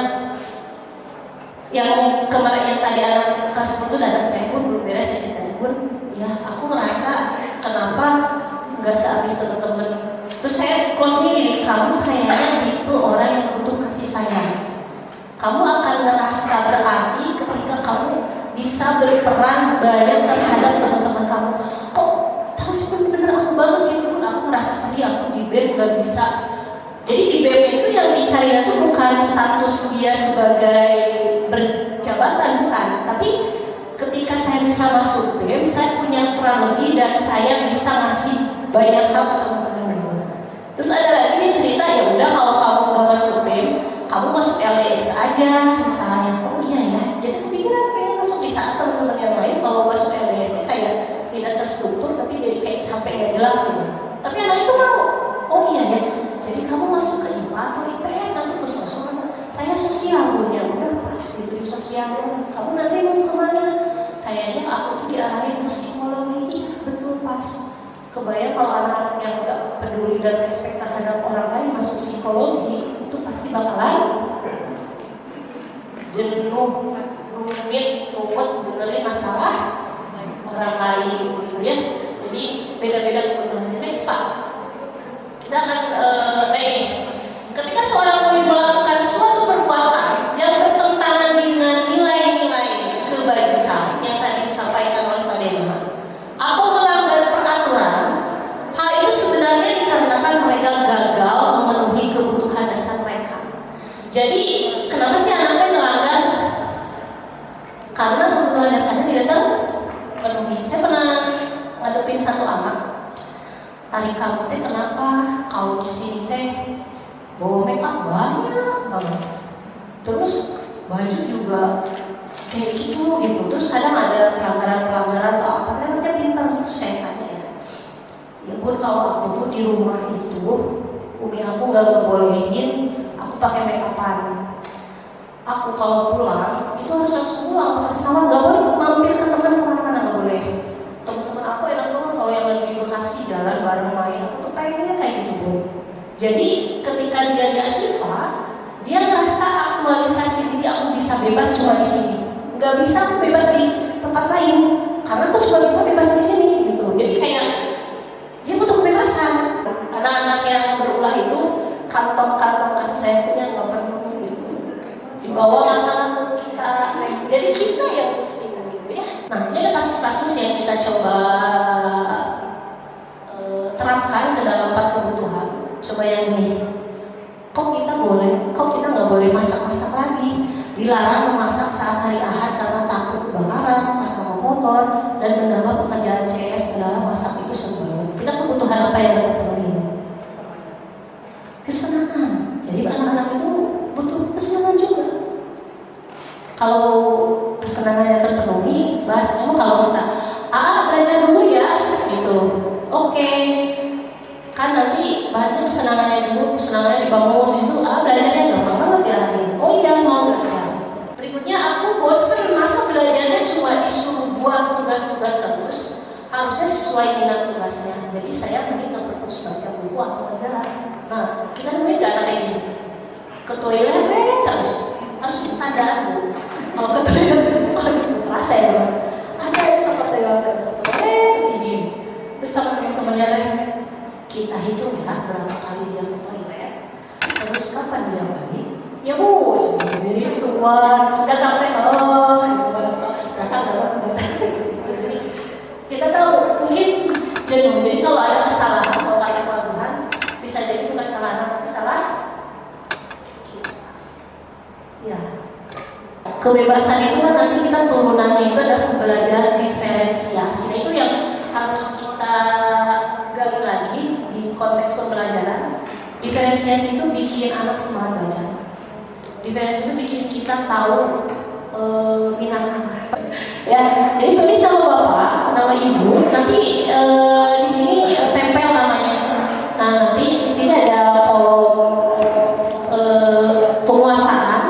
yang kemarin yang tadi anak kelas 10 datang saya pun belum beres, saya ceritain pun ya aku merasa kenapa nggak sehabis teman-teman. Terus saya close gini, kamu kayaknya tipe orang yang butuh kasih sayang. Kamu akan ngerasa berarti ketika kamu bisa berperan banyak terhadap teman-teman kamu. Kok tahu sih bener-bener aku banget gitu pun aku merasa sedih, aku di BEM nggak bisa. Jadi di BEM itu yang dicari itu bukan status dia sebagai berjabatan, bukan. Tapi ketika saya bisa masuk BEM, saya punya peran lebih dan saya bisa ngasih banyak hal ke teman-teman. Terus ada lagi yang cerita, ya udah kalau kamu nggak masuk BEM, kamu masuk LDS aja misalnya. Oh iya ya, jadi kepikiran pengen masuk di saat teman-teman yang lain kalau masuk LDS ini kayak tidak terstruktur tapi jadi kayak capek gak jelas gitu. Tapi anak itu mau. Oh iya ya, jadi kamu masuk ke IPA atau IPS nanti ke sosial. Saya sosial punya, udah pas gitu di sosial. Kamu nanti mau kemana? Kayaknya aku tuh diarahin ke psikologi. Iya betul pas. Kebayang kalau anak-anak yang gak peduli dan respect terhadap orang lain masuk psikologi, itu pasti bakalan jenuh, rumit, ruwet dengerin masalah orang lain gitu ya. Jadi beda-beda kebutuhannya. Next Pak, kita akan ketika seorang murid melakukan suatu perbuatan yang bertentangan dengan nilai-nilai kebajikan yang tadi disampaikan oleh Pak Dema, atau melanggar peraturan, hal itu sebenarnya dikarenakan mereka gagal memenuhi kebutuhan dasar mereka. Jadi kenapa sih anaknya melanggar? Karena kebutuhan dasarnya tidak terpenuhi. Saya pernah ngadepin satu anak. Hari kamu teh kenapa kau di sini teh bawa make up banyak banget. Terus baju juga kayak gitu. Terus kadang ada pelanggaran atau apa, ternyata pintar. Terus saya tanya ya pun kalau aku tuh di rumah itu umi aku nggak ngebolehin aku pakai make upan. Aku kalau pulang itu harus langsung pulang pakai pesawat, nggak boleh mampir ke teman kemana-mana, nggak boleh. Teman-teman aku enak banget kalau yang lagi di Bekasi jalan bareng main, aku tuh pengennya kayak gitu pun. Jadi ketika dia di Asyifa, dia ngerasa aktualisasi diri aku bisa bebas cuma di sini. Nggak bisa aku bebas di tempat lain karena aku cuma bisa bebas di sini gitu. Jadi kayak dia butuh kebebasan. Anak-anak yang berulah itu kantong-kantong kasih sayang itu yang nggak perlu gitu. Dibawa masalah ke kita. Jadi kita yang pusing gitu ya. Nah ini ada kasus-kasus yang kita coba terapkan ke dalam 4 kebutuhan. Coba yang ini. Kok kita nggak boleh masak-masak lagi? Dilarang memasak saat hari Ahad karena takut kebakaran, masalah kotor, dan menambah pekerjaan CS dalam masak itu semua. Kita kebutuhan apa yang kita penuhi? Kesenangan. Jadi anak-anak itu butuh kesenangan juga. Kalau kesenangannya terpenuhi, bahasanya kalau kita belajar dulu ya, gitu. Oke. Kan nanti bahasnya kesenangannya dibangun di situ. Belajarnya gampang banget diarahin. Oh iya mau belajar. Berikutnya aku bosen masa belajarnya cuma disuruh buat tugas-tugas terus. Harusnya sesuai minat tugasnya. Jadi saya mungkin ke perpus baca buku atau majalah. Nah kita nemuin gak anak kayak gini. Ke toilet terus harus ditandaan bu. Kalau ke toilet terus kalau terasa ya bang. Ada yang seperti terus ke toilet terus izin. Terus sama teman-temannya lain. Kita hitung ya berapa kali dia ke toilet. Terus kapan dia balik? Ya bu, coba jadi itu terus datang datang. Kita tahu mungkin jenuh. Jadi kalau ada kesalahan, kalau ada kelemahan, bisa jadi bukan salah anak, tapi salah kita. Ya, Kebebasan itu kan nanti kita turunannya itu ada pembelajaran diferensiasi. Nah, itu yang harus kita gali lagi di konteks pembelajaran. Diferensiasi itu bikin anak semangat belajar. Diferensiasi itu bikin kita tahu minat anak. Ya, jadi tulis nama bapak, nama ibu, nanti di sini tempel namanya. Nah, nanti di sini ada kolom penguasaan,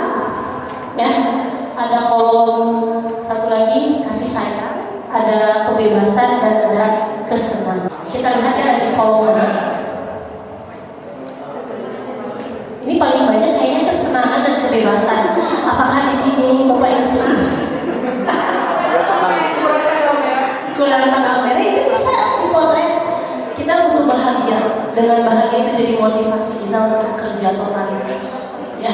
ya, ada kolom satu lagi kasih sayang, ada kebebasan dan ada kesenangan. Kita lihat ya di kolom mana. Ini paling banyak kayaknya kesenangan dan kebebasan. Apakah di sini Bapak Ibu senang? Kurang tanggal merah itu bisa dipotret. Kita butuh bahagia. Dengan bahagia itu jadi motivasi kita untuk kerja totalitas. Ya.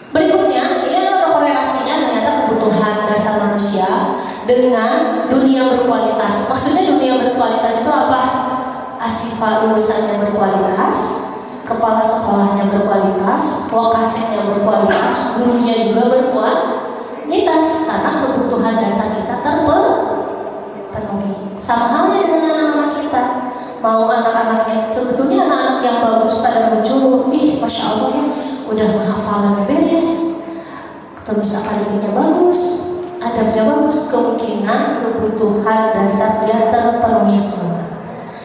Berikutnya, ini adalah korelasinya ternyata kebutuhan dasar manusia dengan dunia berkualitas. Maksudnya dunia berkualitas itu apa? Asifah lulusannya berkualitas, kepala sekolahnya berkualitas, lokasinya berkualitas, gurunya juga berkualitas, karena kebutuhan dasar kita terpenuhi. Sama halnya dengan anak-anak kita. Mau anak-anak yang sebetulnya anak-anak yang bagus pada muncul, masya Allah ya, udah hafalannya beres, terus akademiknya bagus, adabnya bagus, kemungkinan kebutuhan dasar dia terpenuhi semua.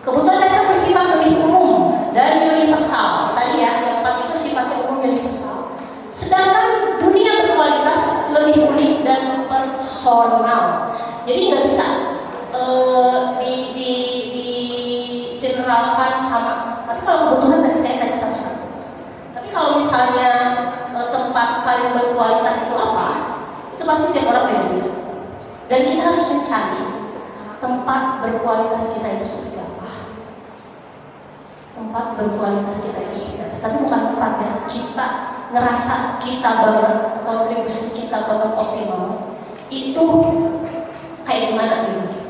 Kebutuhan dasar bersifat lebih umum dan universal. Tadi ya, yang 4 itu sifatnya umum universal. Sedangkan dunia berkualitas lebih unik dan personal. Jadi nggak bisa di generalkan sama. Tapi kalau kebutuhan tadi saya tanya satu-satu. Tapi kalau misalnya tempat paling berkualitas itu apa? Itu pasti tiap orang beda-beda. Dan kita harus mencari tempat berkualitas kita itu seperti apa. Tempat berkualitas kita itu seperti apa. Tapi bukan tempat ya. Kita ngerasa kita banget, kontribusi kita banget optimal. Itu kayak gimana gitu?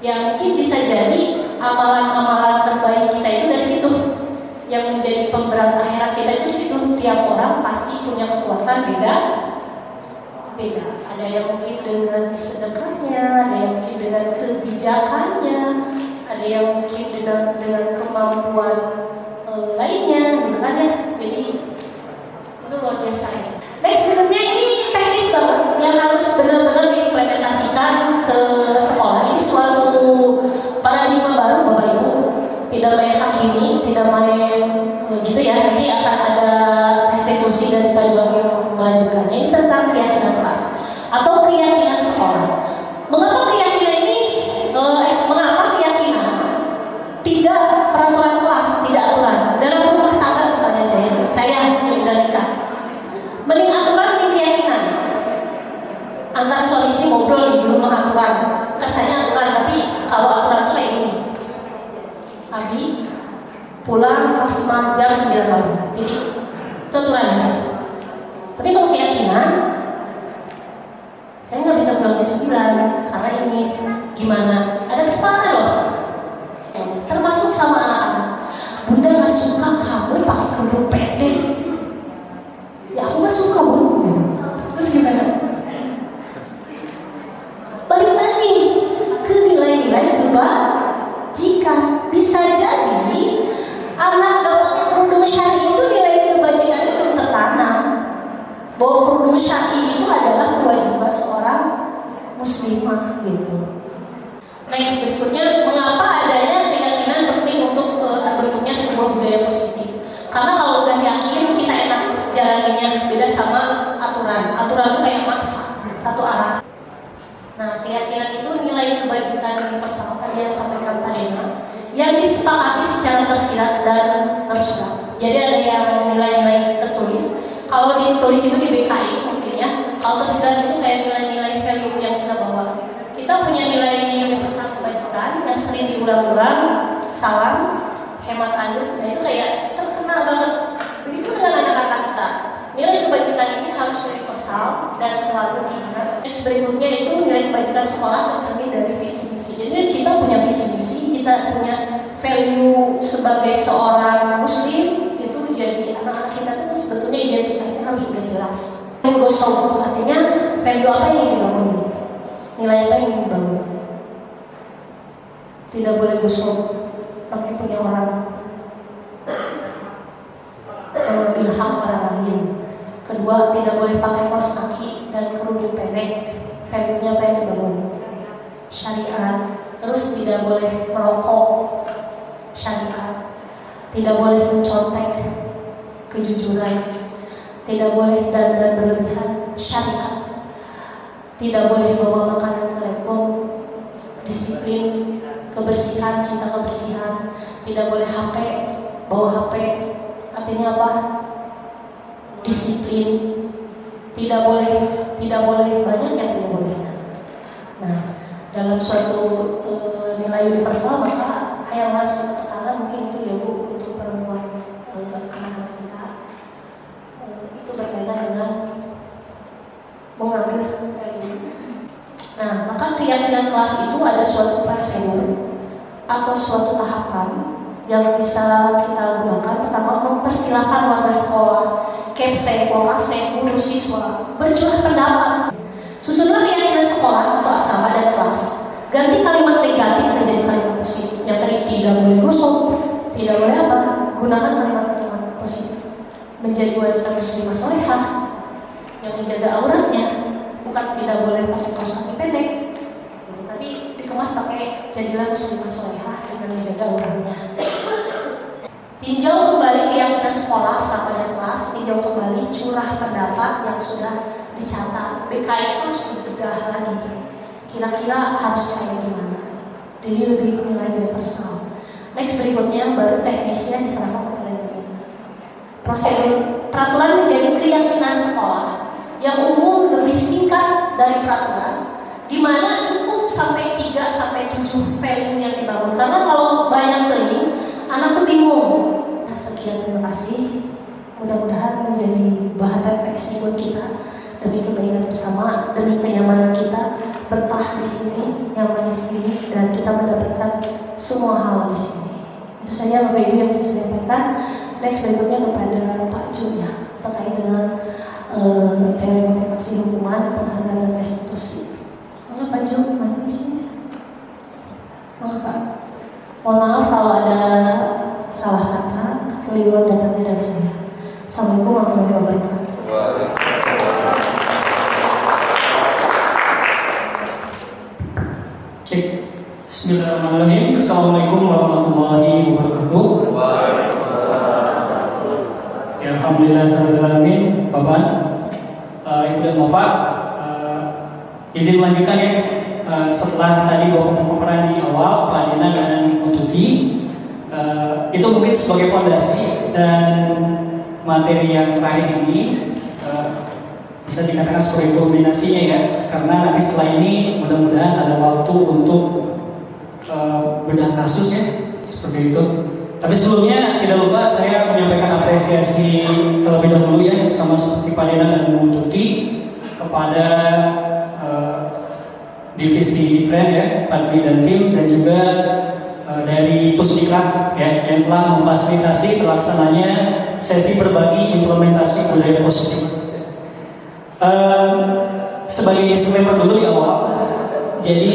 Ya mungkin bisa jadi amalan-amalan terbaik kita itu dari situ. Yang menjadi pemberat akhirat kita itu di situ. Tiap orang pasti punya kekuatan beda. Ada yang mungkin dengan sedekahnya, ada yang mungkin dengan kebijakannya, ada yang mungkin dengan kemampuan lainnya, gitu kan ya. Jadi itu luar biasa ya. Next berikutnya ini teknis banget yang harus benar-benar diimplementasikan ke sekolah. Ini suatu paradigma baru Bapak Ibu. Tidak main hakimi, tidak main gitu ya. Nanti akan ada restitusi dari Pak Juang yang melanjutkannya. Ini tentang keyakinan kelas atau keyakinan sekolah. Mengapa keyakinan ini? Mengapa keyakinan tidak peraturan kelas, tidak aturan? Dalam rumah tangga misalnya saya mengendalikan. Mending aturan, mending keyakinan. Antara suami istri ngobrol di rumah aturan, kesannya aturan, tapi kalau aturan itu kayak gini. Abi pulang maksimal jam 9 malam. Jadi itu aturannya. Tapi kalau keyakinan, saya nggak bisa pulang jam 9 karena ini gimana? Ada kesepakatan loh. Termasuk sama anak-anak. Bunda nggak suka kamu pakai kerudung pendek. Ya aku nggak suka Bu. Terus gimana? Balik lagi ke nilai-nilai kebajikan. Bisa jadi anak gak pakai kerudung syari itu nilai kebajikan itu tertanam. Bahwa kerudung syari itu adalah kewajiban seorang muslimah gitu. Next berikutnya, mengapa adanya keyakinan penting untuk terbentuknya sebuah budaya positif? Karena kalau udah yakin kita enak jalaninnya, beda sama aturan. Aturan itu kayak maksa, satu arah. Nah, keyakinan itu nilai kebajikan universal tadi yang sampaikan Pak Dena, yang disepakati secara tersirat dan tersurat. Jadi ada yang nilai-nilai tertulis. Kalau ditulis itu di BKI mungkin ya. Kalau tersirat itu kayak nilai-nilai value yang kita bawa. Kita punya nilai universal kebajikan yang sering diulang-ulang, salam, hemat air. Nah itu kayak terkenal banget. Begitu dengan anak-anak kita. Nilai kebajikan ini harus universal dan selalu diingat. Next berikutnya itu nilai kebajikan sekolah tercermin dari visi misi. Jadi kita punya visi misi, kita punya value sebagai seorang muslim itu. Jadi anak-anak kita tuh sebetulnya identitasnya harus sudah jelas. Gosok artinya value apa yang ingin dibangun, nilai apa yang ingin dibangun. Tidak boleh gosok pakai punya orang, mengambil hak orang lain. Kedua, tidak boleh pakai kaos kaki dan kerudung pendek. Value-nya apa yang dibangun? Syariat. Terus tidak boleh merokok, syariat. Tidak boleh mencontek, kejujuran. Tidak boleh dandan berlebihan, syariat. Tidak boleh bawa makanan ke lepong, disiplin, kebersihan, cinta kebersihan. Tidak boleh HP, bawa HP. Artinya apa? Disiplin. Tidak boleh banyak yang tidak bolehnya. Nah, dalam suatu nilai universal, maka yang harus kita tekankan mungkin itu ya Bu, untuk perempuan anak-anak kita, itu berkaitan dengan mengambil satu value. Nah, maka keyakinan kelas itu ada suatu prosedur atau suatu tahapan yang bisa kita gunakan. Pertama, mempersilahkan warga sekolah, kepsek, wakasek, guru, siswa bercurah pendapat. Susunlah keyakinan sekolah atau asrama dan kelas. Ganti kalimat negatif menjadi kalimat positif. Yang tadi tidak boleh gosok, tidak boleh apa? Gunakan kalimat-kalimat positif. Menjadi wanita muslimah solehah yang menjaga auratnya. Bukan tidak boleh pakai kaos kaki pendek, gitu, tapi dikemas pakai jadilah muslimah solehah dengan menjaga auratnya. Tinjau kembali keyakinan sekolah, asrama dan kelas. Tinjau kembali curah pendapat yang sudah dicatat. BKI itu harus dibedah lagi. Kira-kira harus kayak gimana? Jadi lebih nilai universal. Next berikutnya baru teknisnya diserahkan kepada diri. Prosedur peraturan menjadi keyakinan sekolah yang umum lebih singkat dari peraturan, di mana cukup sampai 3 sampai 7 value yang dibangun. Karena kalau banyak teling, anak tuh bingung. Nah, sekian, terima kasih. Mudah-mudahan menjadi bahan refleksi buat kita demi kebaikan bersama, demi kenyamanan kita betah di sini, nyaman di sini, dan kita mendapatkan semua hal di sini. Itu saja Bapak Ibu yang bisa saya sampaikan. Next berikutnya kepada Pak Jun ya, terkait dengan teori motivasi hukuman, penghargaan dan restitusi. Maka Pak Jun, mana Jun? Maka Pak, mohon maaf kalau ada salah kata, kekeliruan datangnya dari saya. Assalamualaikum warahmatullahi wabarakatuh. Cek. Bismillahirrahmanirrahim. Assalamualaikum warahmatullahi wabarakatuh. Ya, alhamdulillahirrahmanirrahim. Bapak, Ibu dan Bapak, izin melanjutkan ya. Setelah tadi Bapak pemaparan di awal, Pak Dina dan Bu Tuti, itu mungkin sebagai fondasi, dan materi yang terakhir ini bisa dikatakan sebagai kulminasinya ya, karena nanti setelah ini mudah-mudahan ada waktu untuk bedah kasus ya, seperti itu. Tapi sebelumnya tidak lupa saya menyampaikan apresiasi terlebih dahulu ya, sama seperti Pak Dina dan Bu Tuti, kepada divisi Trend ya, Pak Dwi dan tim, dan juga dari Pusdiklat ya, yang telah memfasilitasi terlaksananya sesi berbagi implementasi budaya positif. Sebagai disclaimer dulu di awal, jadi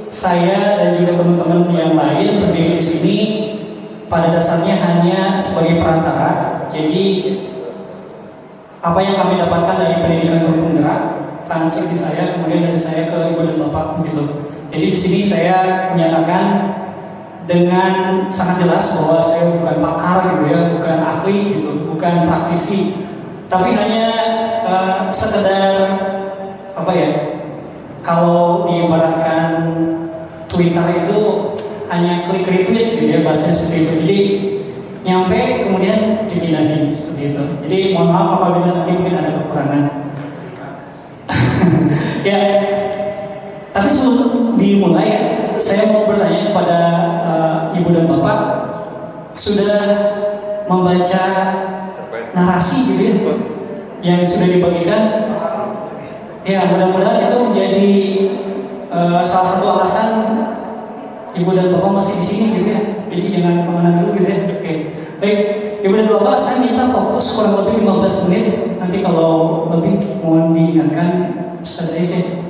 saya dan juga teman-teman yang lain berdiri di sini pada dasarnya hanya sebagai perantara. Jadi apa yang kami dapatkan dari pendidikan guru penggerak, transit di saya, kemudian dari saya ke Ibu dan Bapak gitu. Jadi di sini saya menyatakan dengan sangat jelas bahwa saya bukan pakar gitu ya, bukan ahli gitu, bukan praktisi, tapi hanya sekedar apa ya, kalau diibaratkan Twitter itu hanya klik retweet gitu ya, bahasanya seperti itu. Jadi nyampe kemudian dipindahin seperti itu. Jadi mohon maaf apabila nanti mungkin ada kekurangan. Ya, tapi sebelum dimulai ya, saya mau bertanya kepada Ibu dan Bapak, sudah membaca narasi gitu ya yang sudah dibagikan? Ya, mudah-mudahan itu menjadi salah satu alasan Ibu dan Bapak masih di sini gitu ya. Jadi jangan kemana dulu gitu ya. Oke, baik. Ibu dan Bapak, saya minta fokus kurang lebih 15 menit. Nanti kalau lebih mohon diingatkan Ustaz Aisyah.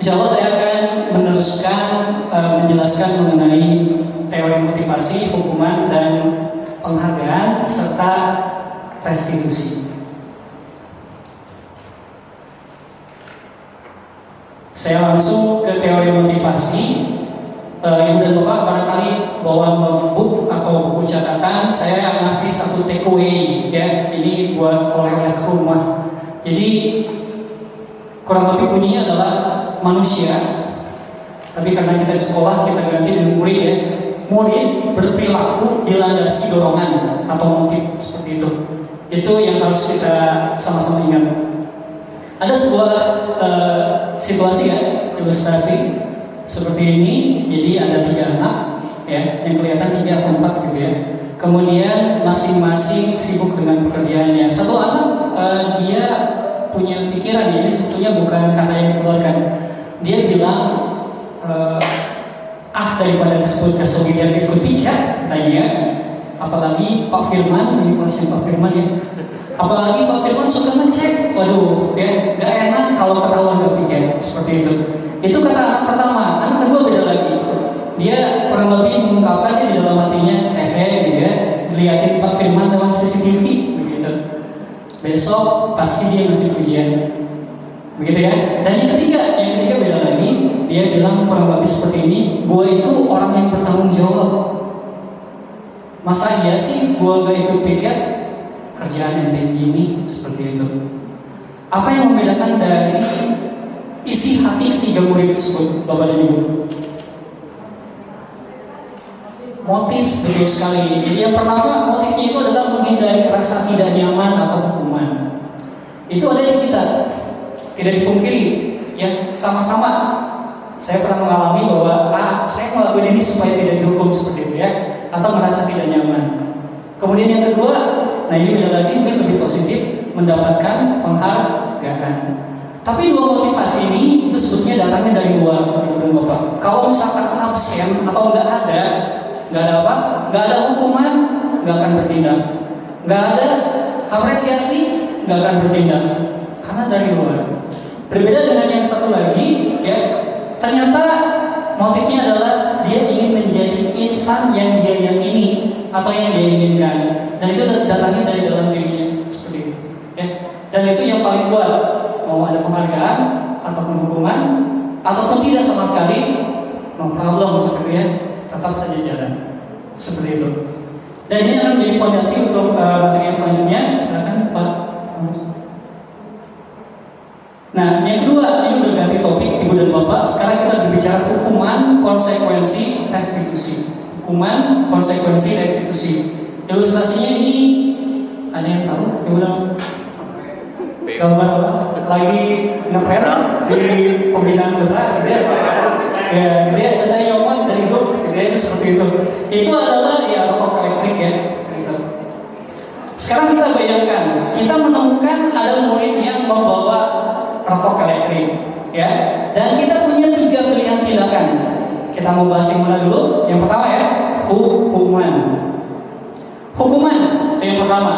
Insya Allah saya akan meneruskan menjelaskan mengenai teori motivasi, hukuman, dan penghargaan serta restitusi. Saya langsung ke teori motivasi. Ibu dan Bapak barangkali bawa notebook atau buku catatan, saya ngasih satu takeaway ya, ini buat oleh-oleh ke rumah. Jadi kurang lebih bunyinya adalah manusia, tapi karena kita di sekolah kita ganti dengan murid ya. Murid berperilaku dilandasi dorongan atau motif seperti itu. Itu yang harus kita sama-sama ingat. Ada sebuah situasi ya, ilustrasi seperti ini. Jadi ada 3 anak ya, yang kelihatan 3 atau 4 gitu ya. Kemudian masing-masing sibuk dengan pekerjaannya. Satu anak dia punya pikiran, ini sebetulnya bukan kata yang dikeluarkan. Dia bilang daripada disebut gasogi biar ikut tiket katanya. Apalagi Pak Firman, ini kelasnya Pak Firman ya. Apalagi Pak Firman suka ngecek, waduh ya, gak enak kalau ketahuan gak pikir seperti itu. Itu kata anak pertama. Anak kedua beda lagi. Dia kurang lebih mengungkapkannya di dalam hatinya, gitu ya, dilihatin Pak Firman lewat CCTV begitu. Besok pasti dia ngasih pujian, begitu ya. Dan yang ketiga beda lagi. Dia bilang kurang lebih seperti ini, gue itu orang yang bertanggung jawab. Masa iya sih gue gak ikut piket? Kerjaan yang gini seperti itu. Apa yang membedakan dari isi hati ketiga murid tersebut, Bapak dan Ibu? Motif, betul sekali. Jadi yang pertama, motifnya itu adalah menghindari rasa tidak nyaman atau hukuman. Itu ada di kita, tidak dipungkiri ya, sama-sama. Saya pernah mengalami bahwa saya melakukan ini supaya tidak dihukum seperti itu ya, atau merasa tidak nyaman. Kemudian yang kedua, nah ini beda lagi, mungkin lebih positif, mendapatkan penghargaan. Tapi dua motivasi ini itu sebetulnya datangnya dari luar, Ibu dan Bapak. Kalau misalkan absen atau nggak ada apa? Nggak ada hukuman, nggak akan bertindak. Nggak ada apresiasi, nggak akan bertindak. Karena dari luar. Berbeda dengan yang satu lagi, ya. Ternyata motifnya adalah dia ingin menjadi insan yang dia yakini atau yang dia inginkan, dan itu datangnya dari dalam dirinya seperti itu, ya. Dan itu yang paling kuat, mau ada penghargaan ataupun hukuman ataupun tidak sama sekali, no problem seperti ya, tetap saja jalan seperti itu. Dan ini akan menjadi fondasi untuk materi yang selanjutnya. Silakan Pak. Nah, yang kedua, ini udah ganti topik Ibu dan Bapak. Sekarang kita berbicara hukuman, konsekuensi, restitusi. Hukuman, konsekuensi, restitusi. Ilustrasinya ini ada yang tahu? Ibu dan gambar lagi ngefer di pembinaan putra, gitu ya. Ya, gitu ya. Saya nyomot dari grup, gitu ya, itu seperti itu. Itu adalah ya rokok elektrik ya. Gitu. Sekarang kita bayangkan, kita menemukan ada murid yang membawa rokok elektrik, ya. Dan kita punya 3 pilihan tindakan. Kita mau bahas yang mana dulu? Yang pertama ya, hukuman. Hukuman itu yang pertama.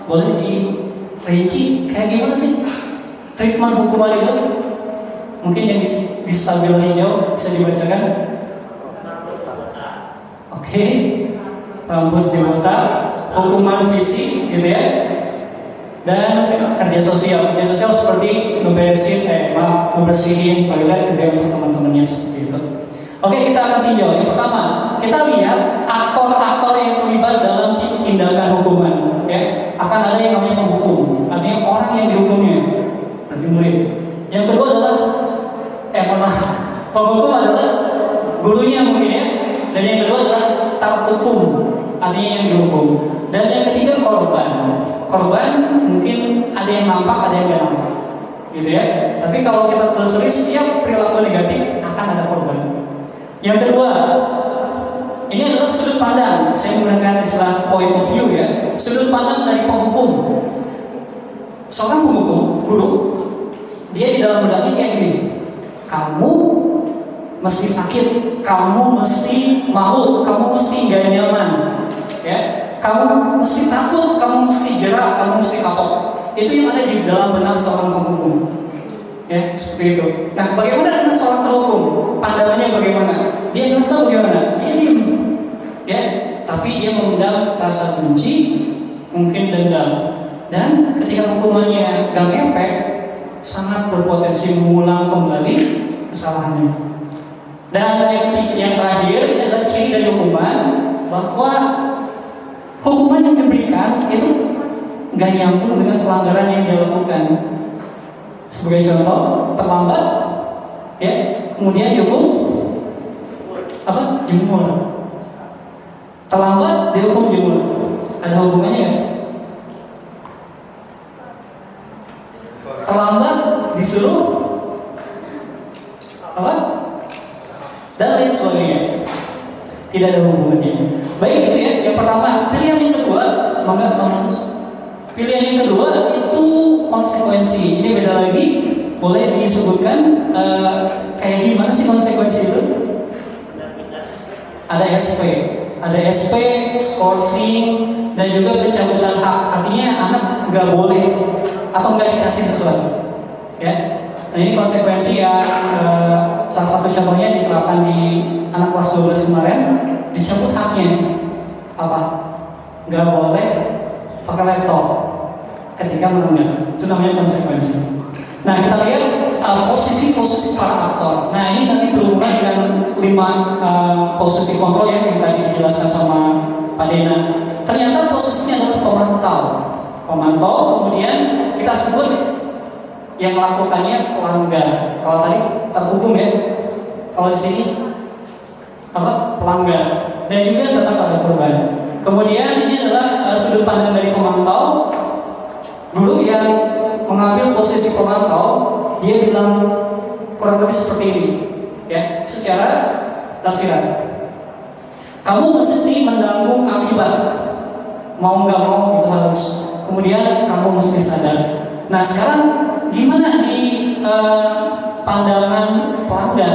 Boleh dirinci kayak gimana sih treatment hukuman itu? Mungkin yang di stabilo hijau bisa dibacakan. Oke. Rambut dibotak, hukuman fisik, gitu ya. Dan kerja sosial seperti ngebersihin toilet gitu ya, untuk teman-temannya seperti itu. Oke, kita akan tinjau. Yang pertama, kita lihat aktor-aktor yang terlibat dalam tindakan hukuman. Ya, akan ada yang namanya penghukum, artinya orang yang dihukumnya, berarti murid. Yang kedua adalah penghukum adalah gurunya mungkin ya. Dan yang kedua adalah terhukum, artinya yang dihukum. Dan yang ketiga korban. Korban mungkin ada yang nampak, ada yang nggak nampak, gitu ya. Tapi kalau kita telusuri, setiap perilaku negatif akan ada korban. Yang kedua, ini adalah sudut pandang. Saya menggunakan istilah point of view ya. Sudut pandang dari penghukum. Seorang penghukum, guru, dia di dalam bedaknya kayak gini. Kamu mesti sakit, kamu mesti malu, kamu mesti nggak nyaman, ya. Kamu mesti takut, kamu mesti jerak, kamu mesti kapok. Itu yang ada di dalam benak seorang penghukum. Ya, seperti itu. Nah, bagaimana dengan seorang terhukum? Pandangannya bagaimana? Dia merasa bagaimana? Dia diam, ya, tapi dia memendam rasa benci, mungkin dendam. Dan ketika hukumannya gak efek, sangat berpotensi mengulang kembali kesalahannya. Dan yang terakhir ini adalah ciri dari hukuman, bahwa hukuman yang diberikan itu gak nyambung dengan pelanggaran yang dia lakukan. Sebagai contoh, terlambat, ya, kemudian dihukum apa? Jemur. Terlambat dihukum jemur. Ada hubungannya ya? Terlambat disuruh apa? Dan lain sebagainya. Tidak ada hubungannya. Baik, itu ya. Yang pertama, pilihan yang kedua, pilihan yang kedua itu konsekuensi. Ini beda lagi. Boleh disebutkan kayak gimana sih konsekuensi itu? Ada SP, scoring, dan juga pencabutan hak. Artinya anak nggak boleh atau nggak dikasih sesuatu. Ya. Nah, ini konsekuensi yang salah satu contohnya diterapkan di anak kelas 12 kemarin, dicabut haknya. Apa? Nggak boleh pakai laptop ketika menunda. Itu namanya konsekuensi. Nah, kita lihat posisi-posisi para aktor. Nah, ini nanti berhubungan dengan 5 posisi kontrol yang tadi dijelaskan sama Pak Dena. Ternyata posisinya adalah pemantau, kemudian kita sebut yang melakukannya pelanggar. Kalau tadi terhukum ya, kalau di sini apa? Pelanggar. Dan juga tetap ada korban. Kemudian ini adalah sudut pandang dari pemantau. Guru yang mengambil posisi pemantau, dia bilang kurang lebih seperti ini, ya, secara tersirat. Kamu mesti menanggung akibat, mau nggak mau itu harus. Kemudian kamu mesti sadar. Nah, sekarang gimana di pandangan pelanggar?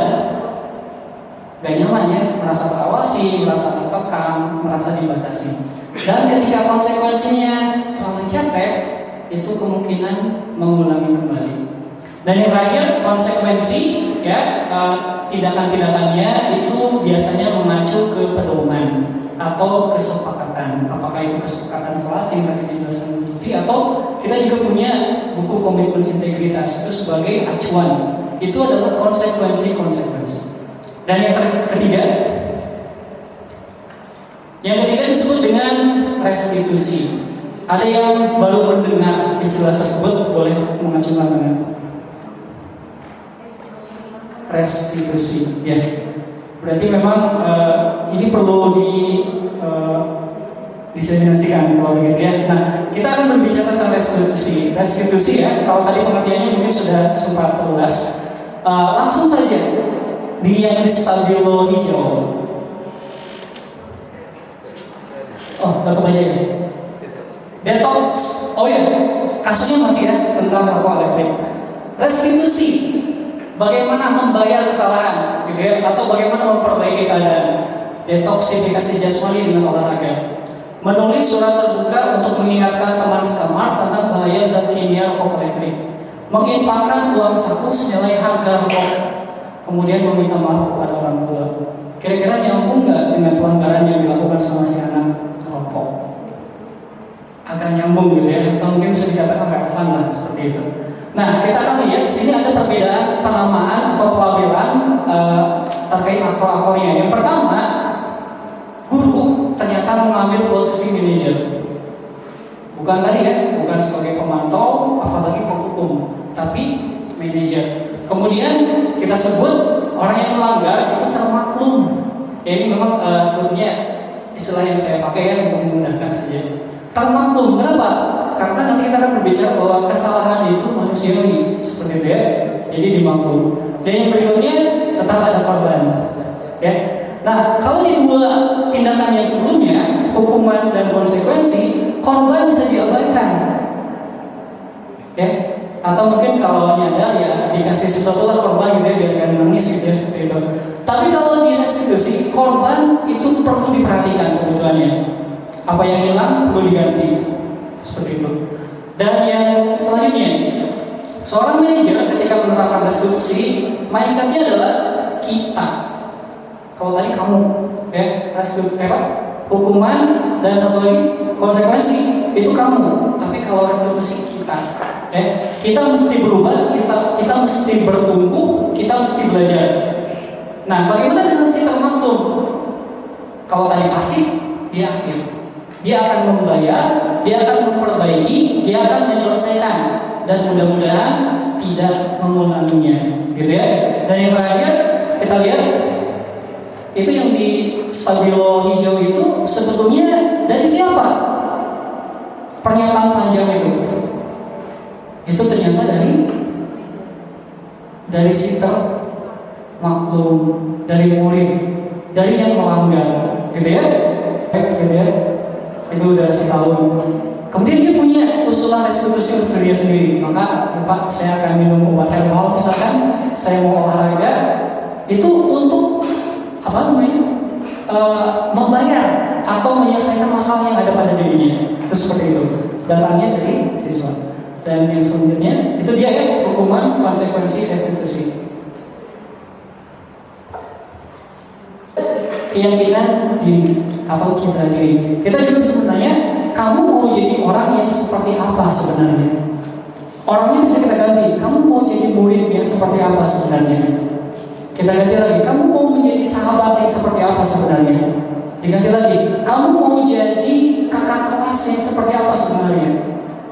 Gak nyaman ya, merasa terawasi, merasa terkekang, merasa dibatasi. Dan ketika konsekuensinya terlalu capek, itu kemungkinan mengulangi kembali. Dan yang terakhir, konsekuensi ya, tindakan-tindakannya itu biasanya mengacu ke pedoman atau kesepakatan. Apakah itu kesepakatan kelas yang tadi dijelaskan Tuti, atau kita juga punya buku komitmen integritas itu sebagai acuan. Itu adalah konsekuensi-konsekuensi. Dan yang ketiga disebut dengan restitusi. Ada yang baru mendengar istilah tersebut, boleh mengacungkan tangan. Restitusi, ya. Berarti memang ini perlu diseminasikan kalau begitu ya. Nah, kita akan berbicara tentang restitusi. Restitusi ya, kalau tadi pengertiannya mungkin sudah sempat jelas. Langsung saja di yang di stabilo hijau. Oh, nggak kebaca ya? Detox, oh ya, kasusnya masih ya tentang rokok elektrik. Restitusi, bagaimana membayar kesalahan, gitu ya, atau bagaimana memperbaiki keadaan. Detoksifikasi jasmani dengan olahraga. Menulis surat terbuka untuk mengingatkan teman sekamar tentang bahaya zat kimia rokok elektrik. Menginfakkan uang saku senilai harga rokok. Kemudian meminta maaf kepada orang tua. Kira-kira nyambung nggak dengan pelanggaran yang dilakukan sama si anak rokok? Agak nyambung gitu ya, atau mungkin bisa dikatakan relevan lah seperti itu. Nah, kita akan lihat di sini ada perbedaan penamaan atau pelabelan terkait aktor-aktornya. Yang pertama, guru ternyata mengambil posisi manajer. Bukan tadi ya, bukan sebagai pemantau, apalagi penghukum, tapi manajer. Kemudian kita sebut orang yang melanggar itu termaklum. Ya, ini memang sebetulnya istilah yang saya pakai ya untuk memudahkan saja. Termaklum, kenapa? Karena nanti kita akan berbicara bahwa kesalahan itu manusiawi, seperti itu ya. Jadi dimaklum. Dan yang berikutnya tetap ada korban. Ya. Nah, kalau di dua tindakan yang sebelumnya, hukuman dan konsekuensi, korban bisa diabaikan. Ya. Atau mungkin kalau nyadar ya dikasih sesuatu lah korban gitu ya, biar gak nangis gitu ya, seperti itu. Tapi kalau di restitusi, korban itu perlu diperhatikan kebutuhannya. Apa yang hilang perlu diganti, seperti itu. Dan yang selanjutnya, Seorang manajer ketika menerapkan restitusi, mindsetnya adalah kita. Kalau tadi kamu, ya, restitusi hukuman dan satu lagi konsekuensi itu kamu. Tapi kalau restitusi kita, ya, kita mesti berubah, kita mesti bertumbuh, kita mesti belajar. Nah, bagaimana dengan si termaktum? Kalau tadi pasif, dia aktif. Dia akan membayar, dia akan memperbaiki, dia akan menyelesaikan, dan mudah-mudahan tidak mengulanginya, gitu ya. Dan yang terakhir kita lihat itu yang di stabilo hijau itu sebetulnya dari siapa? Pernyataan panjang itu ternyata dari si termaklum, dari murid, dari yang melanggar, gitu ya. Itu udah setahun. Kemudian dia punya usulan restitusi untuk dia sendiri. Maka, Pak, saya akan minum obat herbal misalkan, saya mau olahraga, itu untuk membayar atau menyelesaikan masalah yang ada pada dirinya. Itu seperti itu. Datangnya dari siswa. Dan yang selanjutnya itu dia ya, hukuman, konsekuensi, restitusi. Keyakinan diri atau citra diri. Kita juga sebenarnya, kamu mau jadi orang yang seperti apa sebenarnya? Orangnya bisa kita ganti. Kamu mau jadi murid yang seperti apa sebenarnya? Kita ganti lagi. Kamu mau menjadi sahabat yang seperti apa sebenarnya? Diganti lagi. Kamu mau jadi kakak kelas yang seperti apa sebenarnya?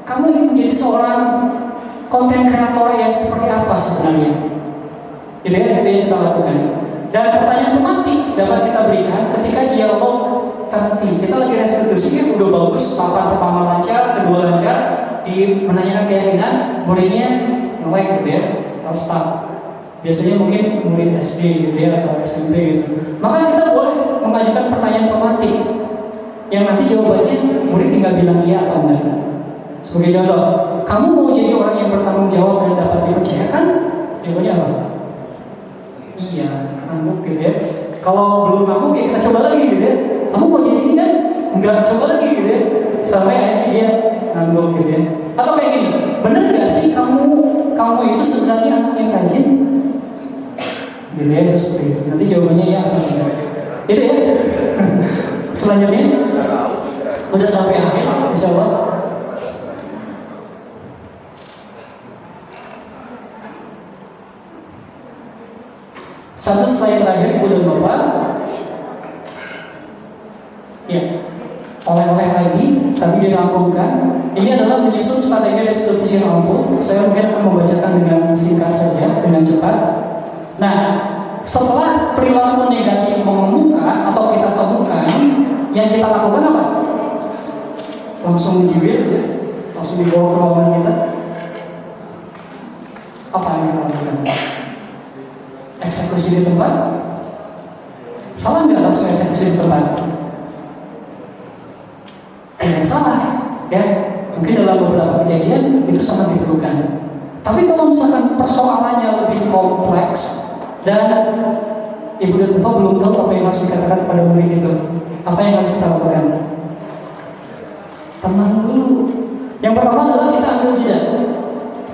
Kamu ingin menjadi seorang konten kreator yang seperti apa sebenarnya? Itu yang kita lakukan. Dan pertanyaan pemantik dapat kita berikan ketika dialog terhenti. Kita lagi restitusi, udah bagus, papan pertama lancar, kedua lancar, di menanyakan keyakinan, muridnya nge-like gitu ya, atau stuck. Biasanya mungkin murid SD gitu ya, atau SMP gitu. Maka kita boleh mengajukan pertanyaan pemantik yang nanti jawabannya murid tinggal bilang iya atau enggak. Sebagai contoh, kamu mau jadi orang yang bertanggung jawab dan dapat dipercayakan? Jawabannya apa? Iya, ngangguk gitu ya. Kalau belum ngangguk ya kita coba lagi gitu ya. Kamu mau jadi ini kan? Enggak, coba lagi gitu ya. Sampai akhirnya dia ngangguk gitu ya. Atau kayak gini, bener gak sih kamu itu sebenarnya anak yang rajin? Gitu ya, itu seperti itu. Nanti jawabannya ya atau tidak. Itu ya. Selanjutnya, udah sampai akhir, insya Allah. Satu slide terakhir, Ibu dan Bapak. Ya, oleh-oleh lagi, tapi dirampungkan. Ini adalah menyusun strategi restitusi yang ampuh. Saya mungkin akan membacakan dengan singkat saja, dengan cepat. Nah, setelah perilaku negatif mengemuka atau kita temukan, yang kita lakukan apa? Langsung dijibir, ya? Langsung dibawa ke ruangan kita. Apa yang kita lakukan? Eksekusi di tempat? Salah nggak langsung eksekusi di tempat? Tidak salah, ya. Mungkin dalam beberapa kejadian itu sangat diperlukan. Tapi kalau misalkan persoalannya lebih kompleks dan ibu dan bapak belum tahu apa yang harus dikatakan kepada murid itu, apa yang harus kita lakukan? Tenang dulu. Yang pertama adalah kita ambil jeda.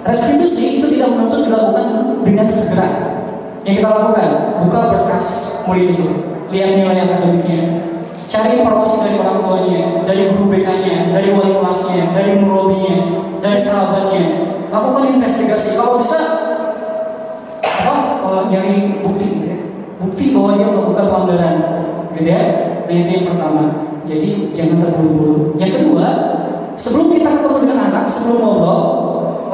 Restitusi itu tidak menuntut dilakukan dengan segera. Yang kita lakukan, buka berkas murid itu, lihat nilai akademiknya, cari informasi dari orang tuanya, dari guru BK-nya, dari wali kelasnya, dari murabinya, dari sahabatnya. Lakukan investigasi. Kalau bisa, nyari bukti gitu ya. Bukti bahwa dia melakukan pelanggaran, gitu ya. Nah itu yang pertama. Jadi jangan terburu-buru. Yang kedua, sebelum kita ketemu dengan anak, sebelum ngobrol,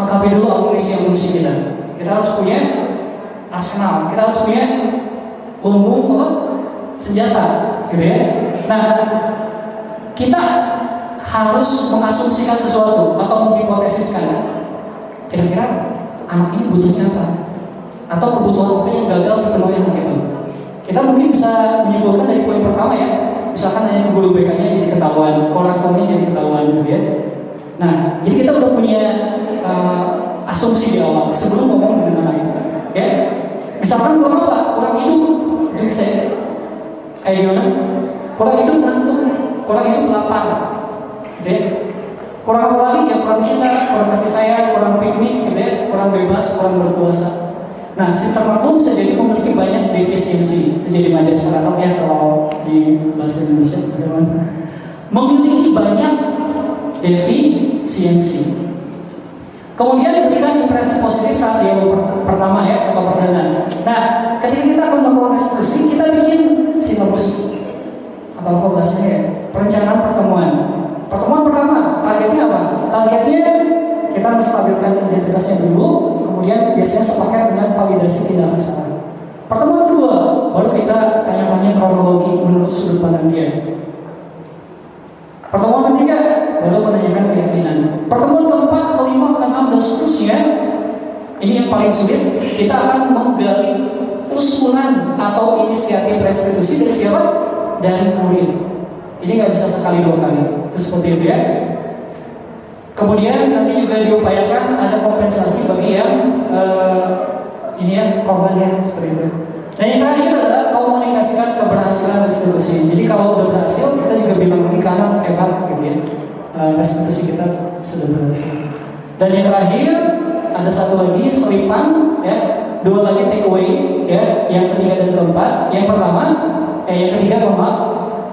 lengkapi dulu amunisi kita. Kita harus punya arsenal, kita harus punya lumbung senjata, gitu ya. Nah, kita harus mengasumsikan sesuatu atau menghipotesiskan. Kira-kira anak ini butuhnya apa? Atau kebutuhan apa yang gagal dipenuhi anak itu? Kita mungkin bisa menyimpulkan dari poin pertama ya. Misalkan hanya ke guru BK-nya jadi ketahuan, orang tuanya jadi ketahuan, gitu ya. Nah, jadi kita udah punya asumsi di awal sebelum ngomong dengan anak itu, ya. Misalkan kurang apa? Kurang hidup, itu bisa ya. Kayak gimana? Kurang hidup ngantuk, kurang hidup lapar, gitu ya. Kurang apa lagi ya? Kurang cinta, kurang kasih sayang, kurang piknik gitu ya, kurang bebas, kurang berkuasa. Nah, si termaklum bisa jadi memiliki banyak defisiensi. Itu jadi majas paradoks ya kalau di bahasa Indonesia. Memiliki banyak defisiensi. Kemudian diberikan impresi positif saat dialog pertama ya, atau perdana. Nah, ketika kita akan melakukan restitusi, kita bikin sinopsis atau apa bahasanya ya, perencanaan pertemuan. Pertemuan pertama, targetnya apa? Targetnya kita menstabilkan identitasnya dulu, kemudian biasanya sepaket dengan validasi tindak laksana. Pertemuan kedua, baru kita tanya-tanya kronologi menurut sudut pandang dia. Pertemuan ketiga, baru menanyakan keyakinan. Pertemuan keempat, kelima, keenam, dan seterusnya. Ini yang paling sulit. Kita akan menggali usulan atau inisiatif restitusi dari siapa? Dari murid. Ini nggak bisa sekali dua kali. Itu seperti itu ya. Kemudian nanti juga diupayakan ada kompensasi bagi yang ini ya korbannya seperti itu. Dan yang terakhir adalah komunikasikan keberhasilan restitusi. Jadi kalau udah berhasil, kita juga bilang lagi ke anak hebat gitu ya. Restitusi kita sudah berhasil. Dan yang terakhir ada satu lagi selipan ya, dua lagi take away ya, yang ketiga dan keempat. Yang pertama, yang ketiga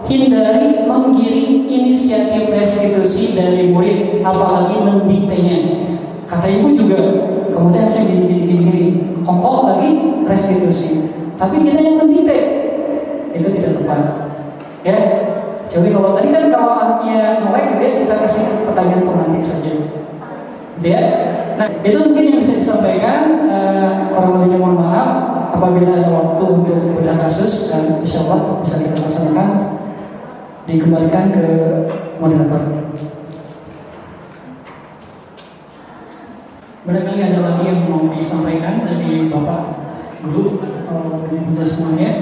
hindari menggiring inisiatif restitusi dari murid, apalagi mendiktenya. Kata ibu juga, kamu tuh harusnya gini, ongkol lagi restitusi. Tapi kita yang mendikte, itu tidak tepat. Ya, jadi kalau tadi kan kalau anaknya nolak gitu ya, kita kasih pertanyaan pemantik saja. Gitu ya. Nah, itu mungkin yang bisa disampaikan. Kurang lebihnya mohon maaf. Apabila ada waktu untuk bedah kasus, dan insya Allah bisa kita laksanakan, dikembalikan ke moderator. Barangkali ada lagi yang mau disampaikan dari Bapak Guru atau dari Bunda semuanya.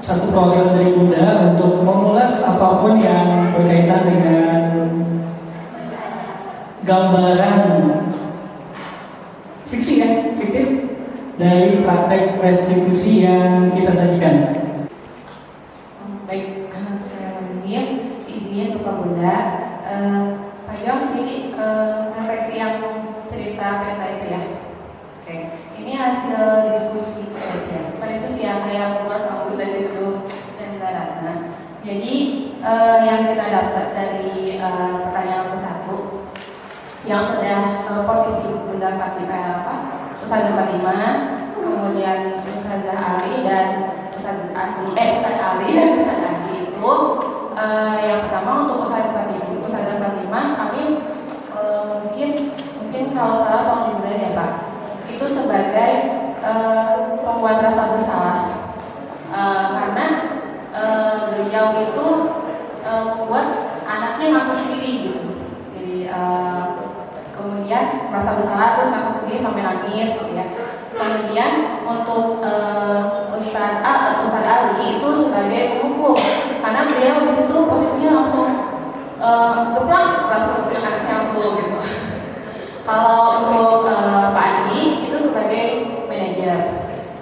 Satu program dari Bunda untuk mengulas apapun yang berkaitan dengan gambaran fiksi ya, fiktif dari praktek restitusi yang kita sajikan. Baik, saya izin Bapak Bunda. Pak Jom, ini refleksi yang cerita peta itu ya. Oke, ini hasil diskusi saja. Bukan diskusi ya, kayak mengulas anggota Jojo dan Zarana. Jadi yang kita dapat dari pertanyaan nomor 1 yang sudah posisi Bunda Fatimah Ustazah Fatimah, kemudian Ustazah Ali dan Ustazah Ali dan Ustazah Andi itu yang pertama untuk Ustazah Fatimah kami mungkin kalau salah tolong dibenerin ya Pak, itu sebagai pembuat rasa bersalah karena beliau itu membuat anaknya ngaku sendiri gitu. Jadi kemudian merasa bersalah terus ngaku sendiri sampai nangis gitu ya. Kemudian untuk Ustaz Ali itu sebagai penghukum karena beliau di situ posisinya langsung geplak langsung anaknya tuh gitu. Kalau untuk Pak Andi itu sebagai manajer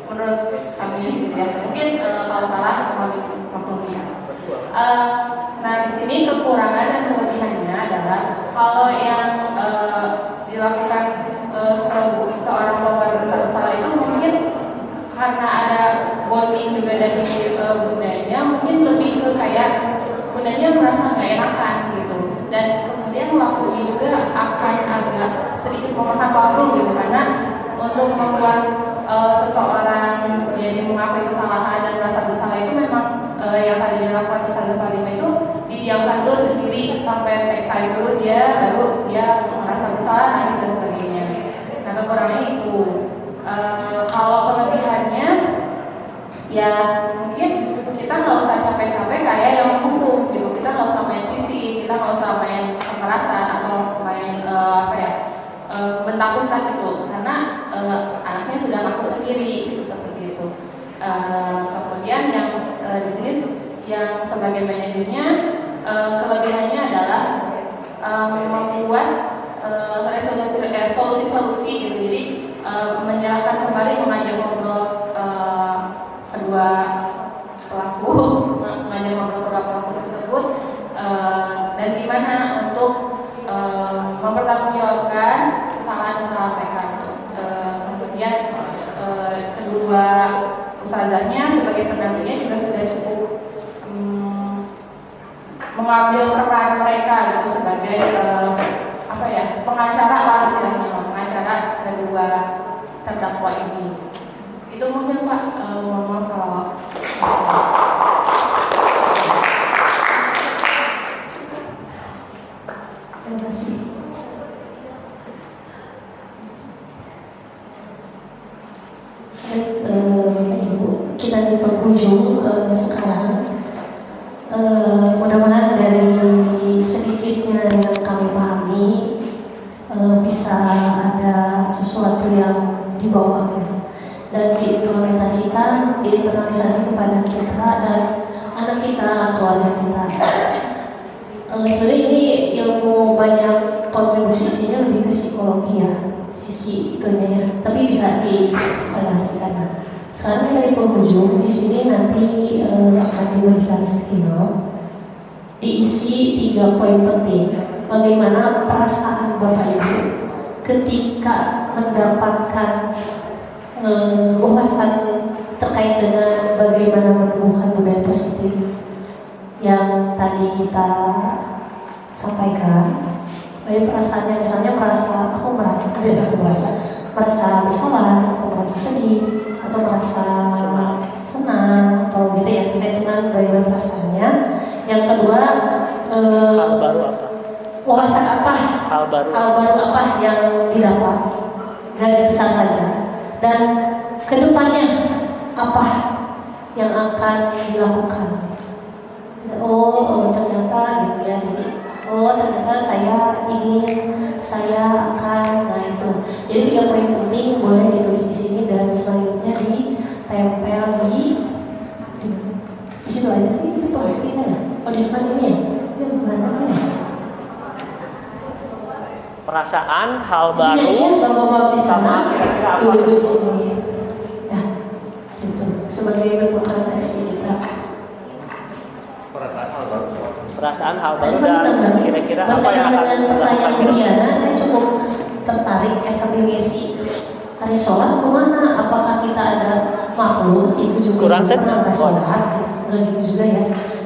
menurut kami gitu ya. Mungkin kalau salah maklum ya. Nah di sini kekurangan dan kelebihannya adalah kalau yang dilakukan seorang pembuat bersalah itu mungkin karena ada bonding juga dari bundanya, mungkin lebih ke kayak bundanya merasa nggak enakan gitu, dan kemudian waktunya juga akan agak sedikit memakan waktu gitu karena untuk membuat seseorang jadi mengakui kesalahan dan merasa bersalah itu memang yang tadi dilakukan Ustazah Fatimah itu didiamkan dulu sendiri sampai take time dulu baru dia merasa bersalah, nangis dan sebagainya. Nah kekurangannya itu. Kalau kelebihannya ya mungkin kita nggak usah capek-capek kayak yang menghukum gitu, kita nggak usah main fisik, kita nggak usah main kekerasan atau main bentak-bentak gitu karena anaknya sudah ngaku sendiri gitu seperti itu. Kemudian yang di sini yang sebagai manajernya kelebihannya adalah membuat solusi-solusi gitu, jadi menyerahkan kembali, mengajak ngobrol kedua pelaku tersebut dan gimana untuk mempertanggungjawabkan kesalahan-kesalahan mereka gitu. Kemudian kedua ustazahnya sebagai pendampingnya juga sudah cukup mengambil peran mereka gitu sebagai pengacara lah istilahnya, pengacara kedua terdakwa ini. Itu mungkin Pak, mohon maaf kalau terima kasih. Baik, Ibu, kita di penghujung sekarang. Mudah-mudahan dari sedikitnya yang kami pahami bisa ada sesuatu yang dibawa gitu dan diimplementasikan, diinternalisasi kepada kita dan anak kita, keluarga kita. Sebenarnya ini ilmu banyak kontribusi isinya lebih ke psikologi ya, sisi itunya ya, tapi bisa diaplikasikan. Nah, sekarang dari penghujung di sini nanti akan diberikan skill diisi 3 poin penting. Bagaimana perasaan Bapak Ibu ketika mendapatkan wawasan terkait dengan bagaimana menumbuhkan budaya positif yang tadi kita sampaikan. Dari perasaannya, misalnya merasa bersalah, atau merasa sedih, atau merasa senang, atau gitu ya, terkait dengan bagaimana perasaannya. Yang kedua, Hal baru apa? wawasan apa? Hal baru apa yang didapat? Garis besar saja. Dan kedepannya apa yang akan dilakukan? Ternyata gitu ya. Jadi ternyata saya akan, nah itu. Jadi 3 poin penting boleh ditulis di sini dan selanjutnya ditempel di situ aja. Itu pasti kan ya? Di depan ini ya? Ya bukan apa ya? perasaan, hal Di sini baru, ya, bapak-bapak di sana, kira-kira apa? ibu-ibu di sini. Ya, itu sebagai bentuk refleksi kita. perasaan, hal Tadi baru kan dan menambah, kira-kira apa yang berkaitan akan dengan pertanyaan dilakukan. Diana, saya cukup tertarik ya sambil ngisi. Hari sholat kemana? Apakah kita ada makhluk? Itu juga Kurang set? pernah nggak sholat? Nggak gitu juga ya.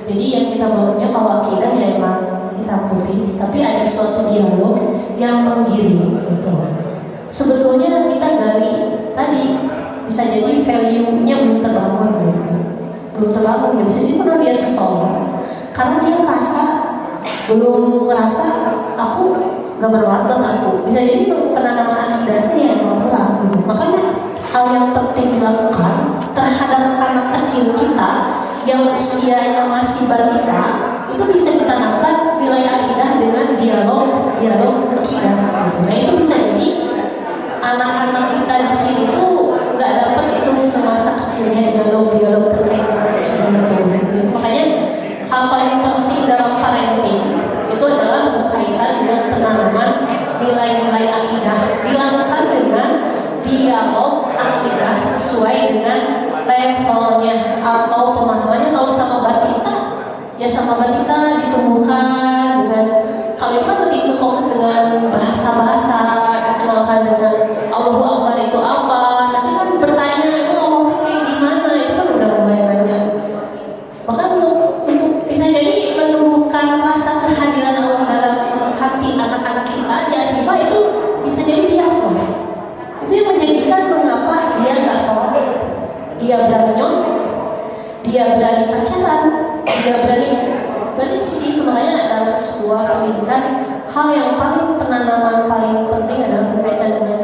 Jadi yang kita bangunnya kalau akidah ya emang hitam putih, tapi ada suatu dialog yang menggiring gitu. Sebetulnya kita gali tadi bisa jadi value-nya belum terbangun gitu. Belum terbangun ya, bisa jadi kalau dia tersolong karena dia belum merasa aku gak bermanfaat buat aku. Bisa jadi penanaman akidahnya ya emang kurang gitu. Makanya hal yang penting dilakukan terhadap anak kecil kita yang usianya masih balita itu bisa ditanamkan nilai akidah dengan dialog akidah gitu. Nah itu bisa jadi anak-anak kita di sini tuh nggak dapet itu semasa kecilnya dialog terkait dengan akidah gitu. Makanya hal paling penting dalam parenting itu adalah berkaitan dengan penanaman nilai-nilai akidah, dilakukan dengan dialog akidah sesuai dengan levelnya atau pemahamannya. Kalau sama batita ya sama batita ditumbuhkan dengan, kalau itu kan lebih ke dengan bahasa-bahasa, dikenalkan dengan Allahu Akbar itu apa, nanti kan bertanya itu Allah itu kayak gimana, itu kan udah lumayan banyak. Bahkan untuk bisa jadi menumbuhkan rasa kehadiran Allah dalam hati anak-anak kita ya Asifah itu bisa jadi bias loh. Itu yang menjadikan mengapa dia nggak sholat, dia berani nyontek, dia berani pacaran, dia berani sisi itu. Makanya dalam sebuah pendidikan hal yang paling penanaman paling penting adalah berkaitan dengan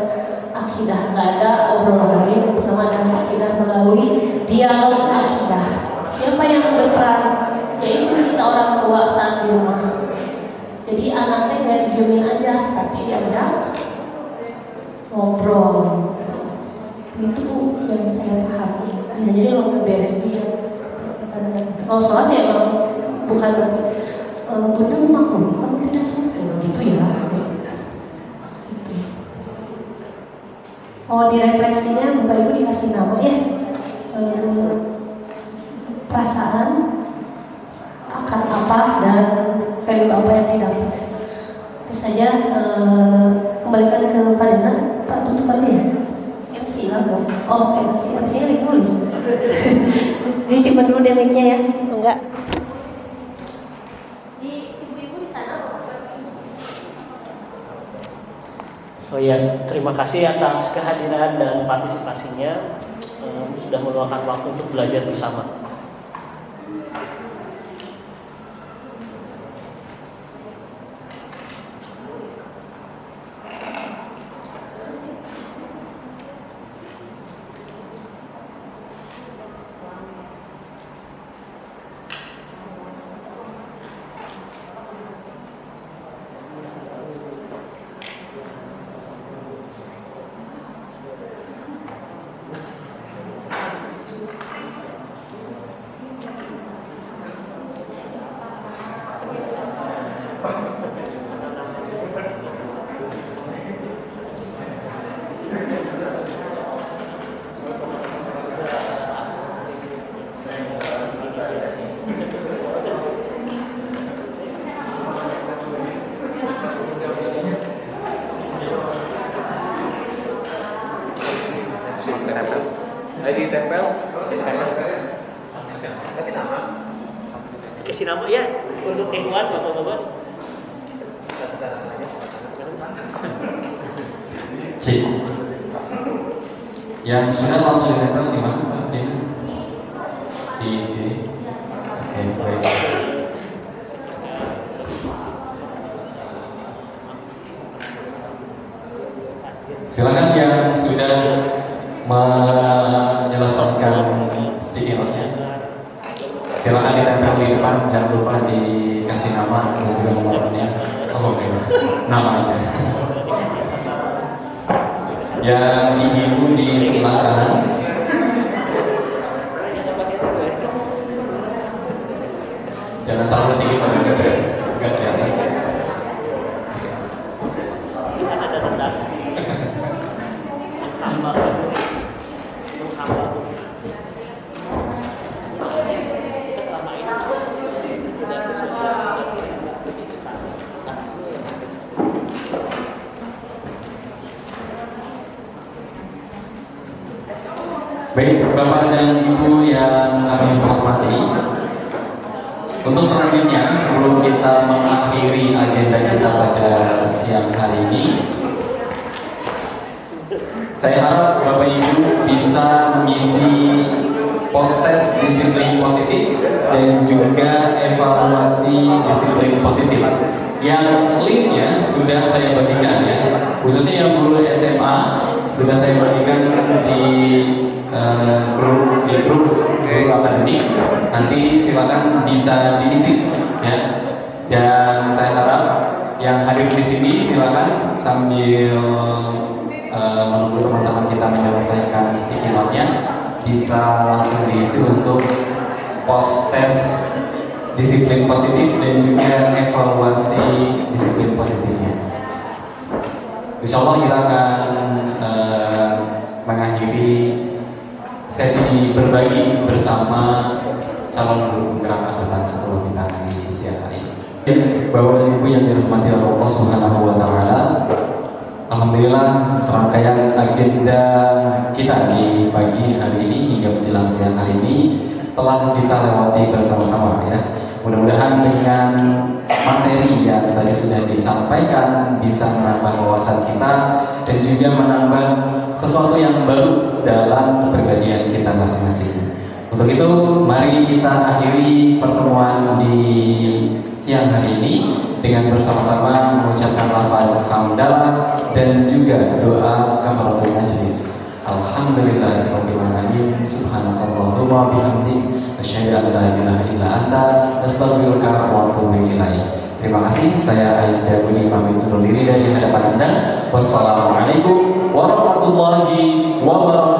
akidah. Nggak ada obrolan lain, yang pertama adalah akidah melalui dialog akidah. Siapa yang berperan? Yaitu kita orang tua saat di rumah. Jadi anaknya nggak didiemin aja, tapi diajak ngobrol. Itu yang saya pahami. Bisa jadi emang beres juga. Kalau sholat ya emang bukan berarti Bunda memaklumi kamu tidak sholat gitu ya. Gitu. Oh di refleksinya Bapak Ibu dikasih nama ya. Perasaan akan apa dan value apa yang didapat. Itu saja kembalikan ke Pak Dena. Pak, tutup aja ya. MC lah dong. Oh, MC nya lagi nulis. Disimpan dulu demiknya ya. Enggak. Ibu-ibu di sana. Oh ya, terima kasih atas kehadiran dan partisipasinya. Sudah meluangkan waktu untuk belajar bersama. Kasih nama ya untuk Ikhwan sama Bapak. Cik. Yang sudah langsung ditempel di mana Pak? Di sini. Oke, baik. Silakan yang sudah menyelesaikan sticky note-nya. Silakan ditempel di depan, jangan lupa dikasih nama dan juga nomornya. Oh, oke. Nama aja. Yang ibu di sebelah kanan. Jangan terlalu tinggi tapi enggak kelihatan. Ada redaksi. Tambah. Baik, Bapak dan Ibu yang kami hormati, untuk selanjutnya sebelum kita mengakhiri agenda kita pada siang hari ini, saya harap Bapak Ibu bisa mengisi post-test disiplin positif dan juga evaluasi disiplin positif. Yang linknya sudah saya bagikan ya, khususnya yang guru SMA sudah saya bagikan di grup akademik. Nanti silakan bisa diisi ya. Dan saya harap yang hadir di sini silakan sambil menunggu teman-teman kita menyelesaikan sticky note-nya bisa langsung diisi untuk post test disiplin positif dan juga evaluasi disiplin positifnya. Insya Allah kita akan mengakhiri sesi berbagi bersama calon guru penggerak angkatan 10 kita di siang hari ini. Bapak dan Ibu yang dirahmati Allah Subhanahu wa taala, alhamdulillah serangkaian agenda kita di pagi hari ini hingga menjelang siang hari ini telah kita lewati bersama-sama ya. Mudah-mudahan dengan materi yang tadi sudah disampaikan bisa menambah wawasan kita dan juga menambah sesuatu yang baru dalam kepribadian kita masing-masing. Untuk itu, mari kita akhiri pertemuan di siang hari ini dengan bersama-sama mengucapkan lafaz hamdalah dan juga doa kafaratul majlis. Alhamdulillahirabbil alamin, subhanakallahumma bihamdik, asyhadu an la ilaha illa anta, astaghfiruka wa atubu ilaik. Terima kasih, saya Ais Setiabudi pamit undur diri dari hadapan Anda. Wassalamualaikum warahmatullahi wabarakatuh.